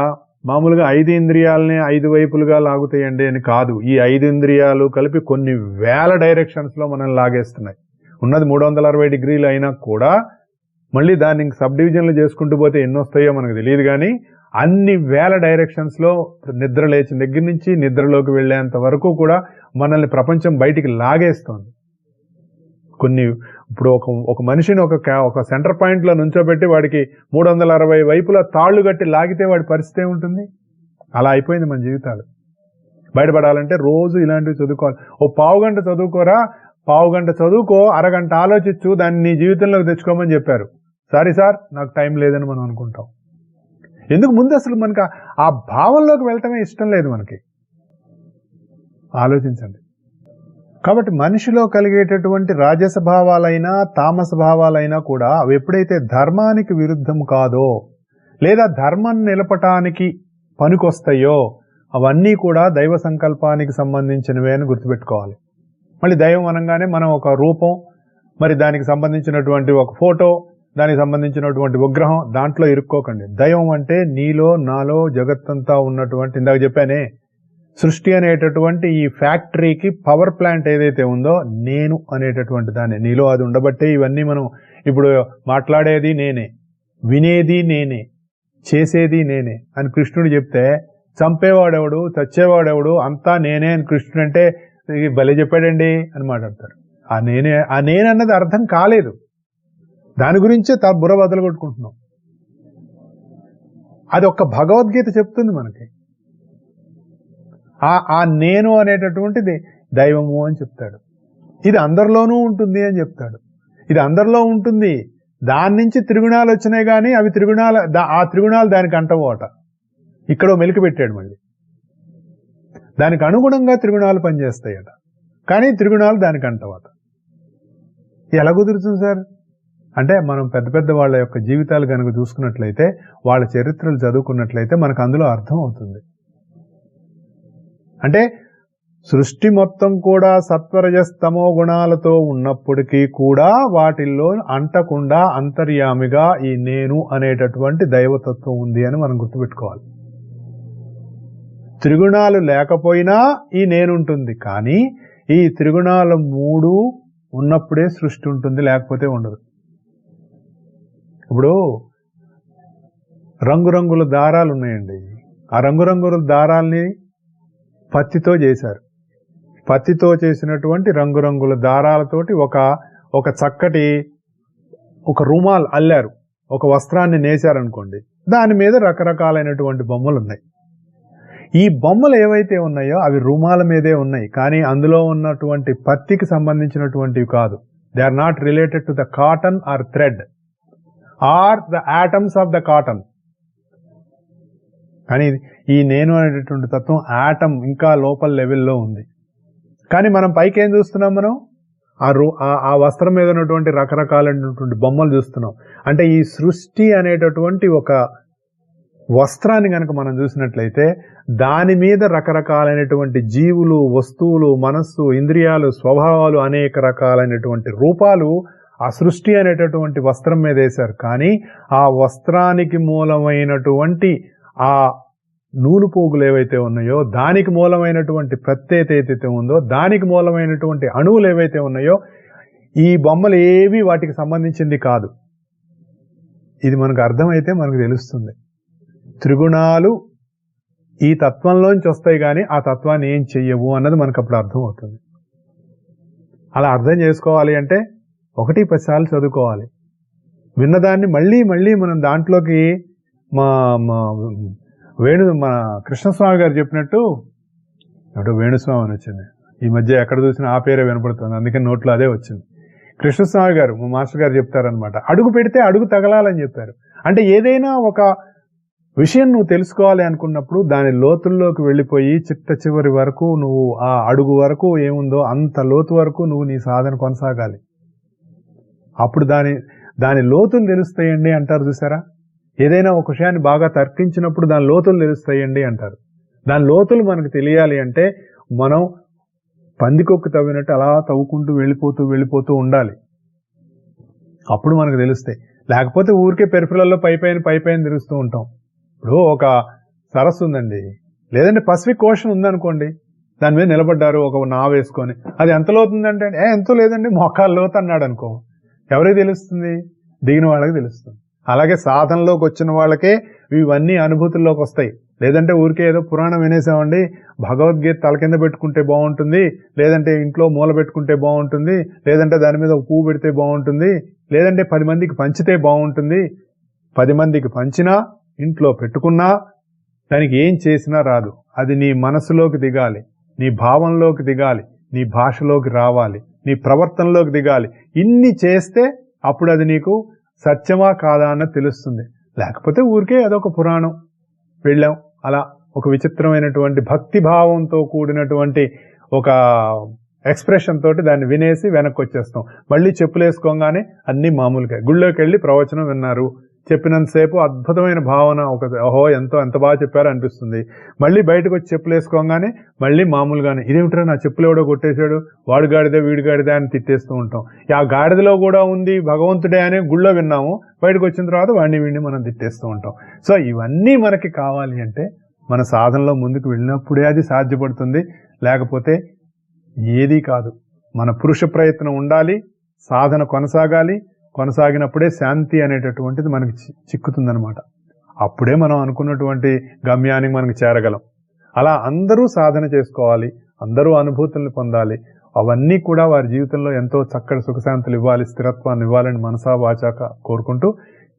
Speaker 1: మామూలుగా 5 ఇంద్రియాలని 5 వైపులుగా లాగుతాయండి అని కాదు. ఈ 5 ఇంద్రియాలు కలిపి కొన్ని వేల డైరెక్షన్స్ లో మనల్ని లాగేస్తున్నాయి. ఉన్నది 360 డిగ్రీలు అయినా కూడా మళ్ళీ దాన్ని సబ్ డివిజన్లు చేసుకుంటూ పోతే ఎన్ని వస్తాయో మనకు తెలియదు. కానీ అన్ని వేల డైరెక్షన్స్ లో నిద్ర లేచిన దగ్గర నుంచి నిద్రలోకి వెళ్లేంత వరకు కూడా మనల్ని ప్రపంచం బయటికి లాగేస్తోంది. ఇప్పుడు ఒక మనిషిని ఒక సెంటర్ పాయింట్ లో నుంచోబెట్టి వాడికి 360 వైపుల తాళ్లు కట్టి లాగితే వాడి పరిస్థితి ఏముంటుంది? అలా అయిపోయింది మన జీవితాలు. బయటపడాలంటే రోజు ఇలాంటివి చదువుకోవాలి. ఓ పావుగంట చదువుకోరా, పావుగంట చదువుకో, అరగంట ఆలోచించు, దాన్ని నీ జీవితంలోకి తెచ్చుకోమని చెప్పారు. సారీ సార్ నాకు టైం లేదని మనం అనుకుంటాం. ఎందుకు? ముందు అసలు మనకు ఆ భావంలోకి వెళ్ళటమే ఇష్టం లేదు మనకి. ఆలోచించండి. కాబట్టి మనిషిలో కలిగేటటువంటి రాజస భావాలైనా తామస భావాలైనా కూడా అవి ఎప్పుడైతే ధర్మానికి విరుద్ధం కాదో లేదా ధర్మం నిలపటానికి పనికొస్తాయో అవన్నీ కూడా దైవ సంకల్పానికి సంబంధించినవే అని గుర్తుపెట్టుకోవాలి. మళ్ళీ దైవం అనగానే మనం ఒక రూపం, మరి దానికి సంబంధించినటువంటి ఒక ఫోటో, దానికి సంబంధించినటువంటి విగ్రహం, దాంట్లో ఇరుక్కోకండి. దైవం అంటే నీలో నాలో జగత్తంతా ఉన్నటువంటి, ఇందాక చెప్పానే, సృష్టి అనేటటువంటి ఈ ఫ్యాక్టరీకి పవర్ ప్లాంట్ ఏదైతే ఉందో నేను అనేటటువంటి దాన్ని, నీలో అది ఉండబట్టే ఇవన్నీ మనం ఇప్పుడు మాట్లాడేది నేనే, వినేది నేనే, చేసేది నేనే అని కృష్ణుడు చెప్తే చంపేవాడెవడు, చచ్చేవాడెవడు, అంతా నేనే అని కృష్ణుడు అంటే భలే చెప్పాడండి అని మాట్లాడతారు. ఆ నేనన్నది అర్థం కాలేదు. దాని గురించే బుర్ర బదులు కొట్టుకుంటున్నాం. అది ఒక్క భగవద్గీత చెప్తుంది మనకి. ఆ నేను అనేటటువంటిది దైవము అని చెప్తాడు. ఇది అందరిలోనూ ఉంటుంది అని చెప్తాడు. ఇది అందరిలో ఉంటుంది. దాని నుంచి త్రిగుణాలు వచ్చినాయి కానీ అవి ఆ త్రిగుణాలు దానికి అంటవోట. ఇక్కడో మెలికి పెట్టాడు. మళ్ళీ దానికి అనుగుణంగా త్రిగుణాలు పనిచేస్తాయట, కానీ త్రిగుణాలు దానికి అంటవట. ఎలా కుదురుతుంది సార్ అంటే, మనం పెద్ద పెద్ద వాళ్ళ యొక్క జీవితాలు కనుక చూసుకున్నట్లయితే, వాళ్ళ చరిత్రలు చదువుకున్నట్లయితే మనకు అందులో అర్థం అవుతుంది. అంటే సృష్టి మొత్తం కూడా సత్వరజస్తమో గుణాలతో ఉన్నప్పటికీ కూడా వాటిల్లో అంటకుండా అంతర్యామిగా ఈ నేను అనేటటువంటి దైవతత్వం ఉంది అని మనం గుర్తుపెట్టుకోవాలి. త్రిగుణాలు లేకపోయినా ఈ నేనుంటుంది, కానీ ఈ త్రిగుణాలు 3 ఉన్నప్పుడే సృష్టి ఉంటుంది, లేకపోతే ఉండదు. ఇప్పుడు రంగురంగుల దారాలు ఉన్నాయండి. ఆ రంగురంగుల దారాల్ని పత్తితో చేశారు. పత్తితో చేసినటువంటి రంగురంగుల దారాలతోటి ఒక చక్కటి ఒక రుమాల్ అల్లారు, ఒక వస్త్రాన్ని నేశారనుకోండి. దాని మీద రకరకాలైనటువంటి బొమ్మలు ఉన్నాయి. ఈ బొమ్మలు ఏవైతే ఉన్నాయో అవి రుమాల మీదే ఉన్నాయి, కానీ అందులో ఉన్నటువంటి పత్తికి సంబంధించినటువంటివి కాదు. They are not related to the cotton or thread or the atoms of the cotton. కానీ ఈ నేను అనేటటువంటి తత్వం ఆటం ఇంకా లోపల లెవెల్లో ఉంది. కానీ మనం పైకి ఏం చూస్తున్నాం? మనం ఆ వస్త్రం మీద ఉన్నటువంటి రకరకాలైనటువంటి బొమ్మలు చూస్తున్నాం. అంటే ఈ సృష్టి అనేటటువంటి ఒక వస్త్రాన్ని కనుక మనం చూసినట్లయితే దాని మీద రకరకాలైనటువంటి జీవులు, వస్తువులు, మనస్సు, ఇంద్రియాలు, స్వభావాలు, అనేక రకాలైనటువంటి రూపాలు ఆ సృష్టి అనేటటువంటి వస్త్రం మీద వేశారు. కానీ ఆ వస్త్రానికి మూలమైనటువంటి ఆ నూలు పోగులు ఏవైతే ఉన్నాయో, దానికి మూలమైనటువంటి ప్రత్యేకత ఏదైతే ఉందో, దానికి మూలమైనటువంటి అణువులు ఏవైతే ఉన్నాయో, ఈ బొమ్మలు ఏవి వాటికి సంబంధించింది కాదు. ఇది మనకు అర్థమైతే మనకు తెలుస్తుంది. త్రిగుణాలు ఈ తత్వంలోంచి వస్తాయి, కానీ ఆ తత్వాన్ని ఏం చెయ్యవు అన్నది మనకు అప్పుడు అర్థం అవుతుంది. అలా అర్థం చేసుకోవాలి అంటే 1-10 సార్లు చదువుకోవాలి. విన్నదాన్ని మళ్ళీ మళ్ళీ మనం దాంట్లోకి మన కృష్ణస్వామి గారు చెప్పినట్టు ఒకటి వేణుస్వామి అని వచ్చింది. ఈ మధ్య ఎక్కడ చూసినా ఆ పేరే వినపడుతుంది, అందుకని నోట్లో అదే వచ్చింది. కృష్ణస్వామి గారు మా మాస్టర్ గారు చెప్తారనమాట, అడుగు పెడితే అడుగు తగలాలని చెప్పారు. అంటే ఏదైనా ఒక విషయం నువ్వు తెలుసుకోవాలి అనుకున్నప్పుడు దాని లోతుల్లోకి వెళ్ళిపోయి చిట్ట చివరి వరకు నువ్వు ఆ అడుగు వరకు ఏముందో అంత లోతు వరకు నువ్వు నీ సాధన కొనసాగాలి. అప్పుడు దాని లోతులు తెలుస్తాయండి అంటారు చూసారా. ఏదైనా ఒక విషయాన్ని బాగా తర్కించినప్పుడు దాని లోతులు తెలుస్తాయండి అంటారు. దాని లోతులు మనకు తెలియాలి అంటే మనం పందికొక్కు తవ్వినట్టు అలా తవ్వుకుంటూ వెళ్ళిపోతూ ఉండాలి. అప్పుడు మనకు తెలుస్తాయి. లేకపోతే ఊరికే పెరిఫెరల్లో పైపైన తిరుగుతూ ఉంటాం. ఇప్పుడు ఒక సరస్సు ఉందండి, లేదంటే పసిఫిక్ ఓషన్ ఉందనుకోండి, దాని మీద నిలబడ్డారు ఒక నావ వేసుకొని, అది ఎంత లోతుందంటే ఎంతో లేదండి మోకాళ్ళ లోతు అన్నాడు అనుకో, ఎవరికి తెలుస్తుంది? దిగిన వాళ్ళకి తెలుస్తుంది. అలాగే సాధనలోకి వచ్చిన వాళ్ళకే ఇవన్నీ అనుభూతుల్లోకి వస్తాయి. లేదంటే ఊరికే ఏదో పురాణం వినేసామండి, భగవద్గీత తల కింద పెట్టుకుంటే బాగుంటుంది, లేదంటే ఇంట్లో మూల పెట్టుకుంటే బాగుంటుంది, లేదంటే దాని మీద ఒక పువ్వు పెడితే బాగుంటుంది, లేదంటే 10 మందికి పంచితే బాగుంటుంది. 10 మందికి పంచినా ఇంట్లో పెట్టుకున్నా దానికి ఏం చేసినా రాదు. అది నీ మనసులోకి దిగాలి, నీ భావంలోకి దిగాలి, నీ భాషలోకి రావాలి, నీ ప్రవర్తనలోకి దిగాలి. ఇన్ని చేస్తే అప్పుడు అది నీకు సత్యమా కాదా అన్నది తెలుస్తుంది. లేకపోతే ఊరికే అదొక పురాణం వెళ్ళాం, అలా ఒక విచిత్రమైనటువంటి భక్తి భావంతో కూడినటువంటి ఒక ఎక్స్ప్రెషన్ తోటి దాన్ని వినేసి వెనక్కి వచ్చేస్తాం. మళ్ళీ చెప్పులు వేసుకోగానే అన్ని మామూలుగా. గుళ్ళోకి వెళ్ళి ప్రవచనం విన్నారు, చెప్పినంతసేపు అద్భుతమైన భావన, ఓహో ఎంత బాగా చెప్పారో అనిపిస్తుంది. మళ్ళీ బయటకు వచ్చి చెప్పులు వేసుకోగానే మళ్ళీ మామూలుగానే, ఇదేమిట్రా నా చెప్పులు ఎవడో కొట్టేశాడు, వాడు గాడిదే వీడి గాడిదే అని తిట్టేస్తూ ఉంటాం. ఆ గాడిదలో కూడా ఉంది భగవంతుడే అని గుళ్ళో విన్నాము, బయటకు వచ్చిన తర్వాత వీడిని మనం తిట్టేస్తూ ఉంటాం. సో ఇవన్నీ మనకి కావాలి అంటే మన సాధనలో ముందుకు వెళ్ళినప్పుడే అది సాధ్యపడుతుంది. లేకపోతే ఏదీ కాదు. మన పురుష ప్రయత్నం ఉండాలి, సాధన కొనసాగినప్పుడే శాంతి అనేటటువంటిది మనకి చిక్కుతుందనమాట. అప్పుడే మనం అనుకున్నటువంటి గమ్యానికి మనకి చేరగలం. అలా అందరూ సాధన చేసుకోవాలి, అందరూ అనుభూతుల్ని పొందాలి. అవన్నీ కూడా వారి జీవితంలో ఎంతో చక్కటి సుఖశాంతులు ఇవ్వాలి, స్థిరత్వాన్ని ఇవ్వాలని మనసా వాచాక కోరుకుంటూ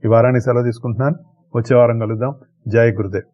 Speaker 1: ఈ వారానికి సెలవు తీసుకుంటున్నాను. వచ్చే వారం కలుద్దాం. జై గురుదేవ్.